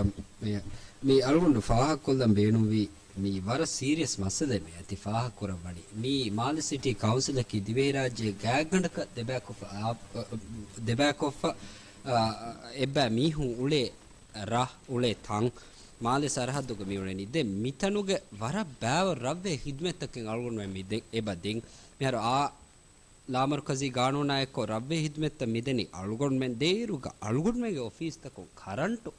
ಮೀ ಅಲ್ಗೊಂಡು ಫಾಹಕ್ ಕೊಲ್ದಂ ಬೇನುವಿ ಮೀ ವರ ಸೀರಿಯಸ್ ಮಸದೆ ಮೇ ಅತಿ ಫಾಹಕ್ Koravadi me mall city council ಕಿ ದಿವೆ ರಾಜ್ಯ ಗ್ಯಾಗಂಡಕ ದೆಬ್ಯಾಕ್ ಆಫ್ එබ්බා මීහුන් උලේ රහ උලේ තන් මාලේ සරහද්දුක මියුණෙනි දෙ මිතනුගේ වර බෑව රව්වේ හිද්මෙත්තකින් අල්ගොන් මෙ මිදෙන් එබදින් මෙහර ආ ලාමර්කසි ගානෝනායකෝ රව්වේ හිද්මෙත්ත මිදෙනි අල්ගොන් මෙන් දේරුග අල්ගොන් මෙගේ ඔෆිස් තකෝ කරන්ටු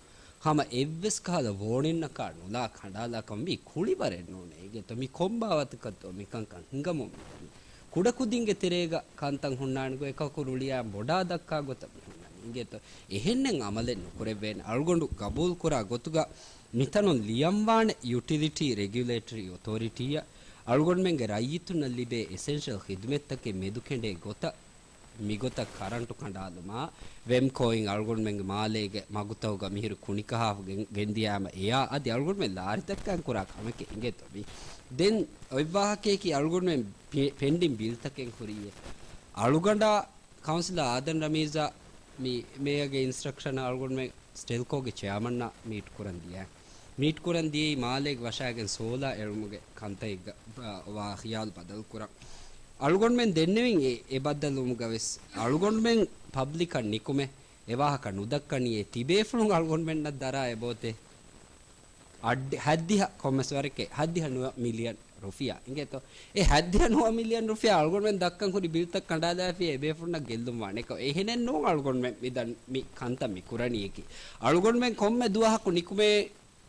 හම එව්වස් කාල වෝනින්න කා නුලා කණ්ඩාලා කම්බි කුලි බරෙන්න ඕනේ ඒගේ තොමි කොම්බාවතකතෝ මිකංකන් හිඟමු කුඩ කුදින්ගේ තෙරේග කාන්තන් හුන්නානගෝ එකකුරුලියා බොඩා දක්කා ගොත ಇಂಗೆತ ಎಹೆನ್ನೆನ್ ಅಮಲೆನ್ ನುಕುರೆವೆನ್ ಅಳ್ಗೊಂಡು ಕಬೂಲ್ ಕುರ ಗೊತುಗ ಮಿತನೊನ್ ಲಿಯಂವಾಣೆ ಯುಟಿಲಿಟಿ ರೆಗ್ಯುಲೇಟರಿ ಅಥಾರಿಟಿಯ ಅಳ್ಗೊಂಡ್ಮೆಂಗೆ ರೈಯಿತುನಲ್ಲಿಬೆ ಎಸೆನ್ಷಿಯಲ್ ಖಿದ್ಮೆತ್ತಕ್ಕೆ ಮೆದುಕೆಂಡೆ ಗೊತ ಮಿಗೊತ ಕರಂಟು ಕಂಡಾಲುಮ ವೆಮ್ ಕೋಯಿಂಗ್ ಅಳ್ಗೊಂಡ್ಮೆಂಗೆ ಮಾಲೆಗೆ ಮಗುತವುಗ ಮಿಹಿರು ಕುಣಿಕಹಾವು ಗೆಂದಿಯಾಮ ಎಯಾ ಅದಿ ಅಳ್ಗೊಂಡ್ಮೆ ಲಾರಿತಕ್ಕನ್ ಕುರ ಕಮಕೆ ಇಂಗೆತ ಬಿ ದೆನ್ ಒಯ್ವಾಹಕೇಕಿ ಅಳ್ಗೊಂಡ್ಮೆಂ ಪೆಂಡಿಂಗ್ ಬಿಲ್ತಕೆನ್ ಕುರಿಯೆ ಅಳುಗಂಡ ಕೌನ್ಸಿಲರ್ ಆದನ್ ರಮೀಜಾ ಮೇಯಗೆ ಇನ್ಸ್ಟ್ರಕ್ಷನ್ ಅಳ್ಗೊಂಡ್ಮೆ ಸ್ಟೆಲ್ಕೋಗೆ ಚೇರ್ಮನ್ನ ಮೀಟ್ ಕುರಂದಿ ಮಾಲೆಗೆ ವಶಾಗೆನ್ ಸೋಲಾ ಎಳುಮುಗೆ ಕಂತೈಗ ವಾ ಖಿಯಾಲ್ ಬದಲ್ ಕುರ ಅಳ್ಗೊಂಡ್ಮೆನ್ ದೆನ್ನೆವಿನ್ ಎ ಬದ್ದಲುಮುಗವೆಸ್ ಅಳ್ಗೊಂಡ್ಮೆನ್ ಪಬ್ಲಿಕ್ ನಿಕುಮೆ ಎವಾಹಕ ನುದಕ್ಕಣಿಯೆ ತಿಬೇಫುಳು ಅಳ್ಗೊಂಡ್ಮೆನ್ ದರ ಎಬೋತೆ ಹದ್ದಿಹ ಕೊಮ್ಮೆಸ್ವರಕ್ಕೆ ಹದ್ದಿಹ 9 million rufiyaa ಇಂಗೆತೋ A ಹದ್ದಿಹ 9 million rufiyaa ಅಳ್ಗೊಂಡ್ಮೆನ್ Deccan ಕುರಿ ಬಿಲ್ತಕ್ ಕಂಡಾದಾಫಿ ಎಬೇಫುಳ್ನ ಗೆಲ್ಲುಂ ವಾಣೆಕ ಎಹೆನೆನ್ ನೋ ಅಳ್ಗೊಂಡ್ಮೆನ್ ವಿದನ್ ಮಿ ಕಂತ ಮಿ ಕುರಣಿಯಕಿ ಅಳ್ಗೊಂಡ್ಮೆನ್ ಕೊಮ್ಮೆ ದುವಹಕು ನಿಕುಮೆ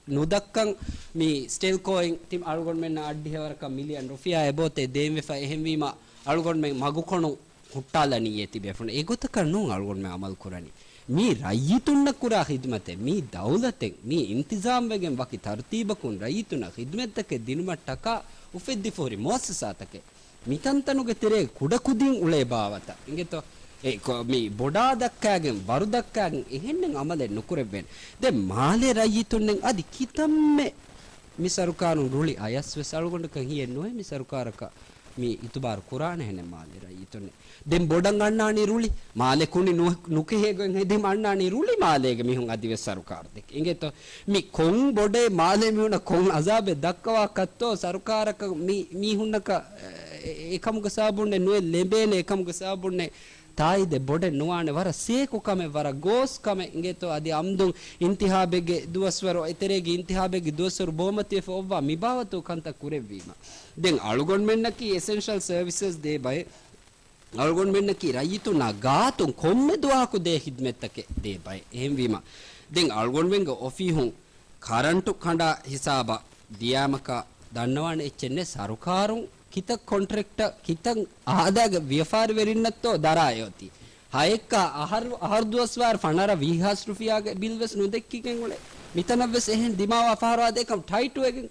ನುದಕ್ಕನ್ ಮಿ ಸ್ಟೆಲ್ ಕೋಯಿಂಗ್ ತಿಮ್ ಅಳ್ಗೊಂಡ್ಮೆನ್ ಅಡ್ಡಿಹವರಕ ಮಿಲಿಯನ್ ರುಫಿಯಾ ಎಬೋತೆ ದೇಮ್ವೆಫ ಎಹೆಂವೀಮ ಅಳ್ಗೊಂಡ್ಮೆನ್ ಮಗುಕೊಣು ಹುಟ್ಟಾಲನಿಯೆ ತಿಬೇಫುಣ ಎಗೊತಕ ನೋ ಅಳ್ಗೊಂಡ್ಮೆನ್ ಅಮಲ್ ಕುರಣಿ मी रय्यितुन्न कुरा खिदमते मी दौलते मी इंतजाम वेगें वकी तरतीबकुन रय्यितुन खिदमतके दिनुमट्टक उफेद्दि फोरी मोससातके मितंतनुगे तेरे कुडकुदिन उले बावता इंगेतो ए मी बोडा दक्काගෙන් වරු දක්කාගෙන් එහෙන්නෙන් අමලෙ නුකුරෙවෙන් දැන් මාලේ රය්‍යිතුන්නෙන් අදි කිතම්මෙ මි සරුකාරු රුලි අයස්වස් අලුගොඬක හියෙන් නොයි මි සරුකාරක මේ ඉතුබාර කුරාන හැනේ මාලේ රය්‍යිතුන්නේ දෙම් බොඩන් අන්නානි රුලි මාලේ කුනි නුකේගෙන් හෙදෙම අන්නානි රුලි මාලේගේ මිහුන් අදිවෙස් සරුකාර දෙක इंगेतो मी කොන් බොඩේ මාලේ මිහුන කොන් අසාබෙ දක්කවා කත්තෝ සරුකාරක මි හුන්නක එකමුක සාබුන්නේ නොේ ලෙබේනේ එකමුක සාබුන්නේ ತಾಯಿದೆ ಬೊಡೆ ನುವಾಣೆ ವರ ಸೇಕು ಕಮೆ ವರ ಗೋಸ್ ಕಮೆ ಇಂಗೆತೋ ಅದಿ ಅಮ್ದುಂ ಇಂತಿಹಾಬೆಗೆ ದುವಸ್ವರೋ ಎತೆರೆಗೆ ಇಂತಿಹಾಬೆಗೆ ದುವಸ್ವರೋ ಬಹುಮತಿ ಫೋವ್ವ ಮಿಬಾವತು ಕಂತ ಕುರೆವೀಮ ದೆನ್ ಅಳುಗೊಂಡ್ಮೆನ್ನಕಿ ಎಸೆನ್ಷಿಯಲ್ ಸರ್ವಿಸಸ್ ದೇ ಬೈ ಅಳುಗೊಂಡ್ಮೆನ್ನಕಿ ರೈಯಿತು ನಾ ಗಾತು ಕೊಮ್ಮೆ ದುವಾಕು ದೇ ಹಿದ್ಮೆತ್ತಕೆ ದೇ ಬೈ ಎಹೆಂವೀಮ ದೆನ್ ಅಳುಗೊಂಡ್ಮೆಂಗ ಒಫಿಹುಂ ಕರಂಟು ಕಂಡ ಹಿಸಾಬ ದಿಯಾಮಕ ದನ್ನವಾಣೆ ಎಚ್ಚೆನ್ನೆ ಸರುಕಾರುಂ कित कॉन्ट्रैक्ट कित आदाग व्यापार वेरिन्नतो दरायोति हायक्क आहर दुवस्वार फनारा 20000 रुपया बिलवेस नुदेक्किकेन गोले मितनवेस එහෙන් දිමාව අපාරවා දෙකම් ටයිටු එකෙන්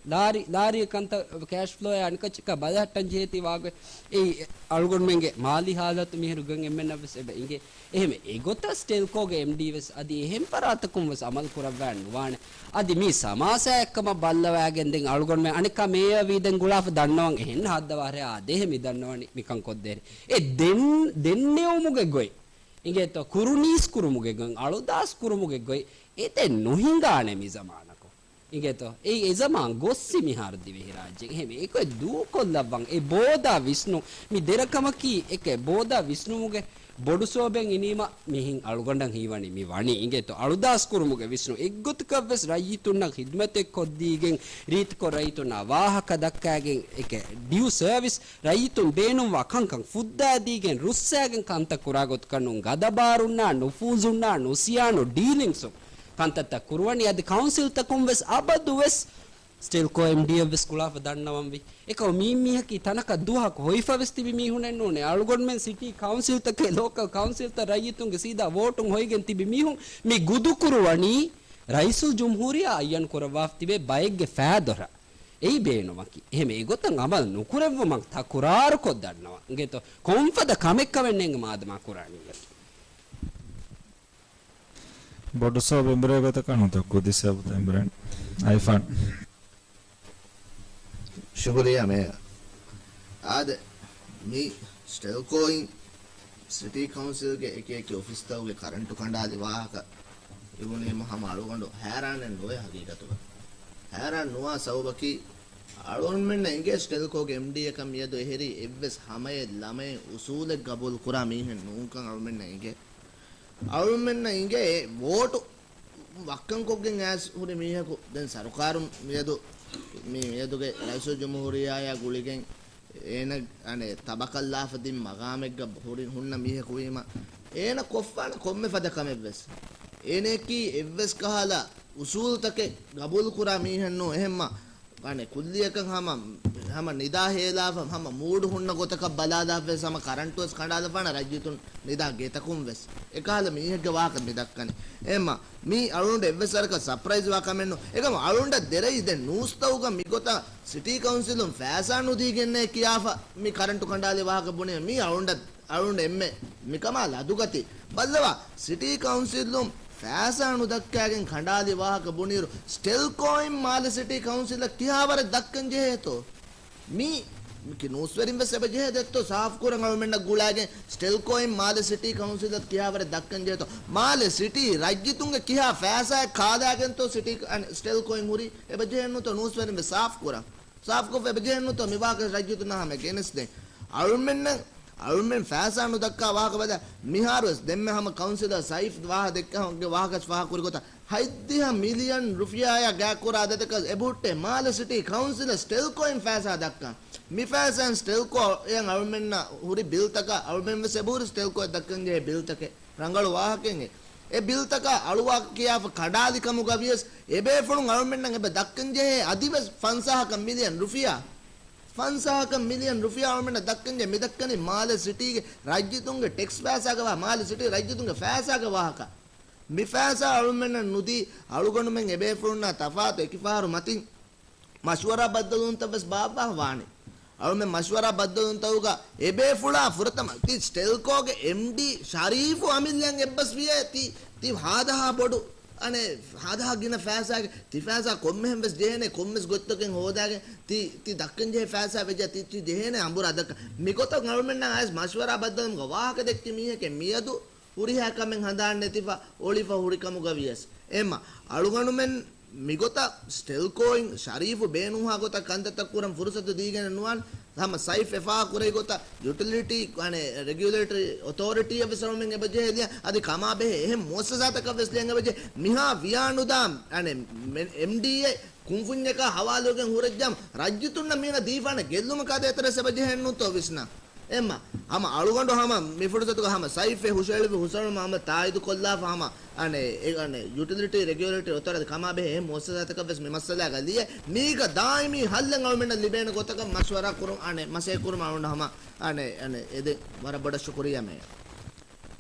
ලාරිය කන්ත කෑෂ් ෆ්ලෝ යනිකචක බදහට්ටන් ජේති වාගේ ඒ අල්ගොන්මෙන්ගේ මාලි හාලත් මිහිරු ගන් එම්ෙන්නවෙස් එබ ඉංගේ එහෙම ඒ ගොත ස්ටෙල්කෝගේ MD වෙස් අදි එහෙන් පරාතකුම් වෙස් අමල් කරවන්න වාන අදි මේ සමාසයක්කම බල්ලවෑගෙන් දෙන් අල්ගොන්මෙන් අනික මේ වීදෙන් ගුලාෆ දන්නවන් එහෙන් හද්දවාරේ ආදේ මිදන්නවනි මිකන් කොද්දේරි ඒ දෙන්නේ උමුගේ ගොයි इंगे तो कुरुनीस कुरुमुगे गंग आलुदास कुरुमुगे गोई एते नोहिंगाने मी जमाना को इंगे तो ए जमान गोस्सी मिहार दिवे राज्य हेमे एको दू को लवंग ए बोदा विष्णु मी देरकमकी एके बोदा विष्णु मुगे बोडुसोबेन इनीमा मिहिं अळुगंडं हिवणी मी वाणी इंगे तो आलुदास कुरुमुगे विष्णु एग्गुत कव्वेस रयितुन्न खिदमते कोद्दीගෙන් රීත් කො රයිතුන වාහක දක්කාගෙන් එක ඩියු සර්විස් රයිතුන් බේනුම් වකංකම් ෆුද්දාදීගෙන් රුස්සෑගෙන් කන්ත කුරාගොත් කන්නුන් ගදබාරුන්නා නුෆූසුන්නා නුසියානු ඩීලින්සු කන්තත කුරුවණි අද කවුන්සිල් තකුම් වෙස් අබදු වෙස් स्टिल को एमडीएफ වෙස් කුලාප දන්නවම් වි එක මීමිහකි තනක දුහක් හොයිෆවෙස් තිබි මීහුනෙන් නෝනේ අලුගොන්මෙන් සිටි කවුන්සිල් තකේ ලෝකල් කවුන්සිල් ත රයිතුන්ගේ සීදා වෝටුන් හොයිගෙන් තිබි මීහුන් මේ ගුදු කුරුවණි රයිසුල් ජුම්හූරියා අයන් කරවාෆ් තිබේ බයික්ගේ ෆෑදොර එයි බේනොමකි එහෙම ඒ ගොතන් අමල් නුකුරෙව්ව මං තකුරාර කොත් දන්නවා ගෙතෝ කොම්ෆද කමෙක්ක වෙන්නෙන් මාදමා කුරාණිය බොඩසෝ බෙම්බරේ ගත කනුත කුදිසබ තෙම්බරන් iPhone शुक्रिया मैं आज मी स्टेलकोइंग सिटी काउंसिल के एक ऑफिस था वो करंट खंडा दिवाह का इवने हम आलोगंडो हैरान एंड लोए हकीकत हुआ हैरान नुआ सौबकी आलोन में नेंगे स्टेलको के एमडी कम ये दो हेरी एवस हमें लमे उसूल कबूल कुरा मी है नूका आलोन में नेंगे අවුරුම්ෙන්න ඉගේ වෝටු වක්කන් කොගෙන් ඇස් හුරි මීහකු දැන් සරකාරු මියදුගේ රයිසෝ ජම්හූරියාය ගුලිගෙන් ඒන අනේ තබකල්ලාෆදින් මගාමෙග්ග හුරින් හුන්න මීහකු වීම ඒන කොෆාන කොම්මෙ ෆදකමෙව්වස් ඒනෙකි එව්වස් කහලා උසූල් තකේ ගබුල් කුරා මීහන්නෝ එහෙම්ම අනේ කුල්ලියකන් හම නිදා හේලාව හම මූඩ් හුන්න ගොතක බලාදාවේ සම කරන්ට්ස් කඩාලපන රජ්‍යතුන් නිදා ගෙතකුම් වෙස් එකහල මීහෙක්ගේ වාක මෙදක්කනේ එම්ම මී අලුන්ට එව්වසරක සර්ප්‍රයිස් වාකමෙන්නු එකම අලුන්ට දෙරයි දැන් නූස්තවුග මිගොත සිටි කවුන්සිලුන් ෆෑසානු දීගෙන්නේ කියාෆා මී කරන්ට් කණ්ඩාලේ වාක බොනේ මී අලුන්ට එම්මේ මිකමා ලදුගති බල්ලවා සිටි කවුන්සිලුන් ෆෑසානු දක්කාගෙන් කණ්ඩාලේ වාහක බොනීරු ස්ටෙල්කෝයින් මාල සිටි කවුන්සිල කියාවර දක්කන් ජෙහෙතෝ මී මිකි නූස්වරින් වෙසබ ජෙහෙදෙත්තෝ සාෆ් කුරන් අවමෙන්න ගුලාගෙන් ස්ටෙල්කෝයින් මාල සිටි කවුන්සිල කියාවර දක්කන් ජෙහෙතෝ මාල සිටි රජ්‍යතුන්ගේ කියා ෆෑසා කාදාගෙන් තෝ සිටි ස්ටෙල්කෝයින් හුරි එබ ජෙහෙන්නු තෝ නූස්වරින් වෙ සාෆ් කුරන් එබ ජෙහෙන්නු තෝ මිවාක රජ්‍යතුන් නහම කෙනස් දෙ අලුමෙන් ෆෑසානු දක්කා වාහක බද මිහාරස් දෙම්මෙ හම කවුන්සිලර් සයිෆ් වාහ දෙක්කහගේ වාහකස් වාහ කුරිගොත හයිද්දිහ මිලියන් රුපියාය ගෑකුරා දෙතක එබුට්ටේ මාල සිටි කවුන්සිලර් ස්ටෙල්කෝයින් ෆෑසා දක්කා මි ෆෑසන් ස්ටෙල්කෝ යන් අලුමෙන්න හුරි බිල් තක අලුමෙන් වෙ සෙබුරු ස්ටෙල්කෝ දක්කන්ගේ බිල් තකේ රංගල වාහකෙන්ගේ ඒ bill තක aluwa කියාව කඩාලි කමු ගවියස් එබේ ෆුණු අලුමෙන්න එබ දක්කන්ගේ අදිවස් 500 million රුපියා 500 million රුපියා වමන දක්කන්ගේ මෙදක්කනේ මාල සිටිගේ රාජ්‍යතුන්ගේ tax ෆෑසාගවා මාල සිටි රාජ්‍යතුන්ගේ ෆෑසාගවාහක මි ෆෑසා අලුමෙන්න නුදී අලුගොණු මෙන් එබේ ෆුන්නා තෆාත එකිෆාරු මතින් මෂ්වරා බද්දලුන් තබස් බාබා වානේ අලුමෙන් මෂ්වරා බද්දලුන් තවුගා එබේ ෆුලා ෆුරතම ති ස්ටෙල්කෝගේ MD ශරීෆු අමිල්යන් එබ්බස් විය ති හාදහා බොඩු අනේ හාදහා ගින ෆෑසාගේ ති ෆෑසා කොම්මෙන් වෙස් ජේනේ කොම්මස් ගොත්තකෙන් හොදාගේ ති දක්කන් ජේ ෆෑසා වෙජ ති ජේනේ අඹුර අදක මිකොත ගවර්න්මන්ට් නම් ආස් මෂ්වරා බද්දලම් ගවාහක දෙක්ටි මීහකේ මියදු උරිහා කමෙන් හදාන්නේ තිපා ඔලිෆා හුරිකමු ගවියස් එම්ම අලුගණුමෙන් මිගොත ස්ටෙල්කෝයින් ශරීෆු බේනුහා ගොත කන්දත කුරම් ෆුර්සතු දීගෙන නුවන් තම සයිෆ් එෆා කුරේ ගොත යුටිලිටි අනේ රෙගියුලේටරි ඔතොරිටි ඔෆිසර් මෙන් එබජේ එලිය අදි කමා බෙහෙ එහෙම මොස්සසාතක වෙස්ලියන් එබජේ මිහා වියානුදාම් අනේ MDA කුම්ෆුඤ්ඤක හවාලෝගෙන් හුරජ්ජම් රජ්‍යතුන්න මීන දීෆාන ගෙල්ලුම කදේතර සබජේ හෙන්නුතෝ විස්නා එම්ම හම අලුගඬු හම මිෆුඩසතුක හම සයිෆේ හුෂෙල්වි හුසල් මම තායිදු කොල්ලාෆ හම අනේ ඒ අනේ යුටිලිටි රෙගියුලේටරි ඔතොරද කමා බෙහෙ එහෙම මොස්සසාතක වෙස් මෙමස්සලා ගලිය මීක දායිමි හල්ලන් අවමෙන්න ලිබේන ගොතක මස්වරා කුරුම් අනේ මසේ කුරුම අවුණ්ඩ හම අනේ එදේ වර බඩ ශුක්‍රියා මේ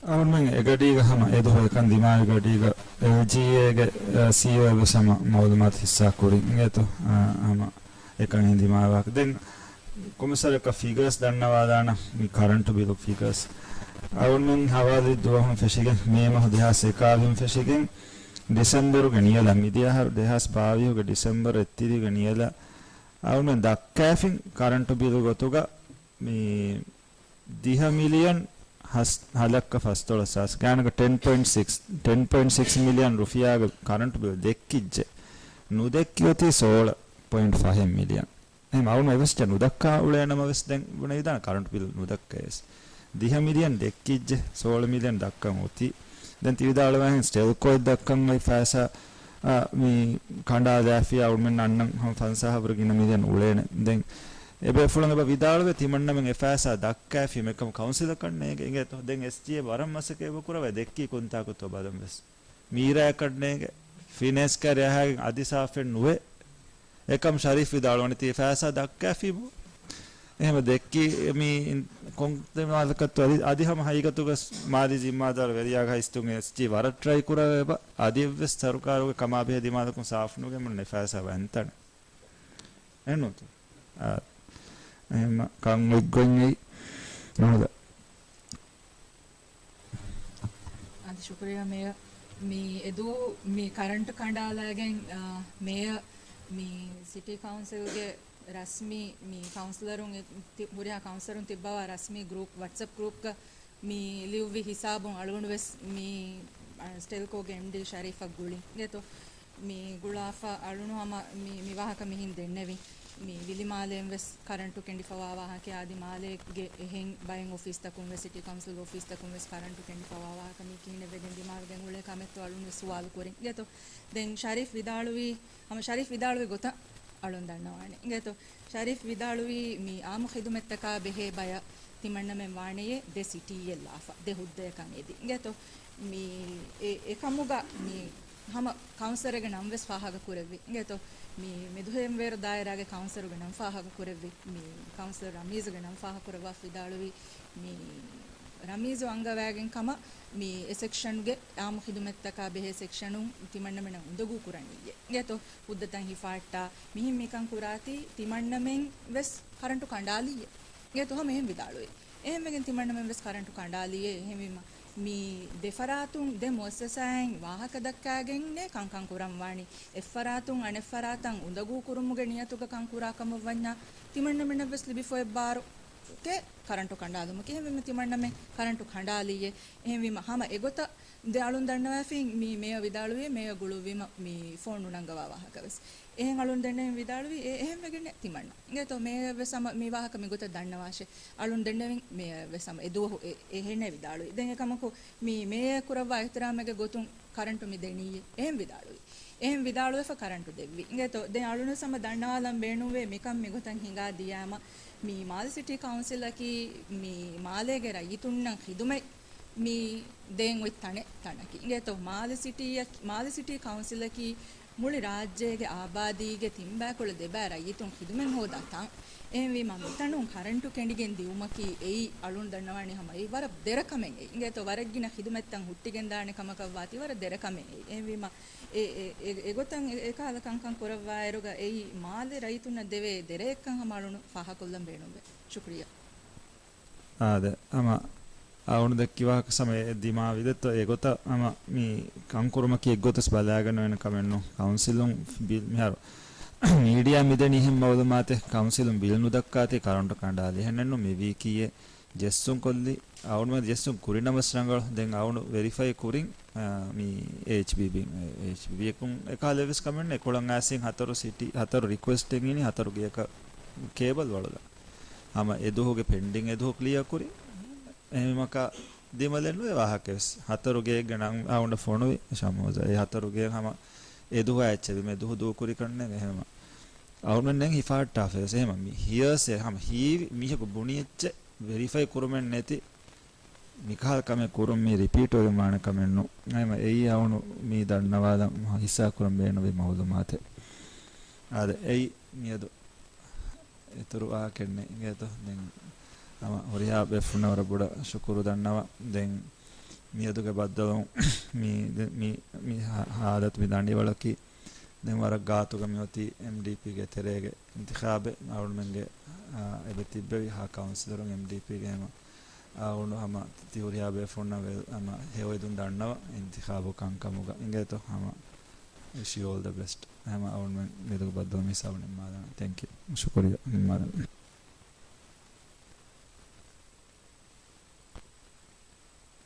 අවුන් එගඩීග හම එදෝ එකන් දිමාය ගඩීග LGAගේ CEO වෙසම මෞලුමාත් හිස්සා කුරින් ඒතෝ හම එකන් දිමාවක් දැන් කොමසාර එක ෆිගර්ස් දන්නවා දාන මේ කරන්ට් බිල් ෆිගර්ස් අවුන් හවාදි දුවහම ෆෙෂිගෙන් මේ මහ 2021 ෆෙෂිගෙන් ඩිසෙම්බර් ගනියලා මිදියාහර 2022 ඩිසෙම්බර් 30 ගනියලා අවුන් දක්කාෆින් කරන්ට් බිල් ගොතුග මේ 10 මිලියන් හලක්ක ෆස්තොල සස් ගානක 10.6 මිලියන් රුපියාග කරන්ට් බිල් දෙක්කිජ්ජ නුදෙක්කියොති 16.5 මිලියන් එහෙනම් අවුන් එවස්ට නුදක්කා උලේනම වෙස් දැන් වුණ ඉදාන කරන්ට් බිල් නුදක්කයස් 10 මිලියන් දෙක්කිජ්ජ 16 මිලියන් දක්කන් උති දැන් තිවිදාලවෙන් ස්ටෙල්කෝ දක්කන් මේ ෆෑසා මේ කණ්ඩා දැෆිය අවුන් අන්නම් හම් ෆන්සහවර ගින මිලියන් උලේන දැන් එබේ ෆුලන් එබ විදාලවේ තිමන්න මෙන් එෆෑසා දක්කා ෆි මෙකම කවුන්සිල් කන්නේ ගේ තෝ දැන් SGA වරම් මසකේ බකුරව දෙක්කී කොන්තා කොතෝ බදම් වෙස් මීරා කඩනේ ෆිනස් කරයහගෙන් අදිසාෆෙන් නුවේ එකම් ශරීෆ් විදාලවනේ තී ෆෑසා දක්කා ෆි එහෙම දෙක්කී මේ කොන්තමාලකත් අදිහම හයිගතුග මාදි ජිම්මාදාර වෙරියාග හයිස්තුන් SG වර ට්‍රයි කුරව අදිවස් සරුකාරෝගේ කමා බෙහෙ දිමාදකුන් සාෆ්නුගේ මොන ෆෑසා වන්තන එන්නොත් එහෙම කන් එක්ගොන්නේ නෝද අද ශුක්‍රියා මේ එදු මේ කරන්ට් කණ්ඩායමෙන් මේ සිටි කවුන්සිල්ගේ රස්මි මේ කවුන්සිලරුන් පුරියා කවුන්සිලරුන් තිබ්බවා රස්මි ගෲප් WhatsApp ගෲප් ක මේ ලිව්වි හිසාබුන් අලුණු වෙස් මේ ස්ටෙල්කෝගේ MD ශරීෆා ගුලි ගේතෝ මේ ගුලාෆා අලුණුම මේ විවාහක Mihin දෙන්නේවි mi vilimalen ves karantu kendi fawawa hake adi male ge hen bayen office takum ves city council office takum ves karantu kendi fawawa kami kine veden dimag gen ule kametto alun suwal korin geto den sharif vidaluwi gota alun dannawane geto sharif vidaluwi mi amu khidumettaka behe baya timanna men waaneye de city yellafa de hudde kan edi geto mi ekamuga mi hama counselor ge namves fahaga kurevvi geto mi meduhem ver dairage counselor ge nam fahaga kurevvi mi counselor ramiz ge nam faha kurwa vidaluwi mi ramiz angawagen kama mi section ge amu khidumettaka behe sectionum timanna men undugu kuraniye geto uddatan hifatta mihim mikan kurati timanna men ves karantu kandaliye geto hame hem vidaluwi එහෙම මෙගෙන් තිමන්න මෙන් වෙස් current කණ්ඩාලියේ එහෙම mi defaratun de muassasaen wahaka dakkagen ne kankan kuram wani effaratun aneffaratan undagu kurumuge niyatuga kankura kamawanya timanna men ves libi fo ebbaru ke karantu kandalum ke hem timanna me karantu kandaliye එහෙම වීම hama egota de alun dannawa fin mi meya vidaluwe meya guluwima mi phone unangawa wahaka ves එහෙන් alun denne vidaluwi එහෙම වෙගෙන තිමන්න ngeto me vesama mi wahaka mi gota dannawashe alun dennevin me vesama edu ehenne vidaluwi den ekamako mi me kurawa ihtiramege gotun karantu mi deniye එහෙන් vidaluwe fa karantu devvi ngeto den alun sama dannawalam beenuwe mikam mi gotan hinga diyama mi mal city council aki mi malege rayitunnan khidume mi den wittane tanaki ngeto mal city council aki මුළි රාජ්‍යයේ ආබාදීගේ තිම්බෑකොළ දෙබෑ රයිතුන් හිදුමෙන් හොදාතන් එහෙමවි මම තනුන් කරන්ටු කෙන්ඩිගෙන් දියුමකි එයි අලුන් දන්නවනේ හැම ඒ වර දෙරකමෙන් ඒ ඉංගේතෝ වරග්ගින හිදුමෙත්තන් හුට්ටිගෙන් දාන්නේ කමක වාති වර දෙරකමෙන් එහෙමවි ම ඒ ගොතන් ඒ කාල කංකන් කරවා එරුග එයි මාලේ රයිතුන දෙවේ දෙරේකන් හමාලුණු ෆහකොල්ලම් බේනුබේ ಶುಕ್ರಿಯಾ ආද අම අවුණු දක්කිවාක සමය දිමා විදත් ඒගොත අම මේ කංකුරුමකි එක්ගොතස් බලාගෙන වෙන කමෙන්නු කවුන්සිලුම් බිල් මිහාර මීඩියා මිදෙනි හිම් බවද මාතේ කවුන්සිලුම් බිල් නුදක්කාතේ කරන්ට කණ්ඩාලි හෙන්නන්නු මේ වීකියේ ජෙස්සුන් කොල්ලි අවුණු මද ජෙස්සුන් කුරිනමස් රංගල දැන් අවුණු වෙරිෆයි කුරින් මේ HBB එකුන් එකාලෙවිස් කමෙන්න 11 ආසින් හතර සිටි හතර රික්වෙස්ට් එකකින් ඉනි හතර ගියක කේබල් වලලා අම එදෝගේ පෙන්ඩින් එදෝ ක්ලියර් කුරි එහෙමක දෙමලෙන්නුවේ වාහකෙස් හතරුගේ ගණන් ආවුන්ඩ ෆෝනුයි සමෝස ඒ හතරුගේ හැම එදුව ඇච්චවි මේ දුහ දෝ කුරි කන්නේ එහෙම අවුන්නෙන් හිෆාට් ටාෆෙස් එහෙම මි හියර්ස් හැම හි මිහක බුණිච්ච වෙරිෆයි කුරුමෙන් නැති මිකහල් කම කුරුම් මේ රිපීට් වගේ මාන කමෙන්නු එහෙම එයි අවුණු මේ දන්නවාද හිසා කුරුම් බේනවේ මහුද මාතේ ආද එයි නියද ඒතරු ආ කන්නේ ඉංගේතෝ දැන් ama horiya befuna wara boda shukuru dannawa den miyaduge baddalon mi hadat mi dandi walaki den wara gaatuga mioti MDP ge terege intikhabe awun menge ebetibbe ha councilor MDP ge ma awun hama ti horiya befuna ama heoidun dannawa intikhabu kankamuga ingeto hama wish you all the best hama awun men miyaduge baddalon mi sabne madana thank you shukriya madana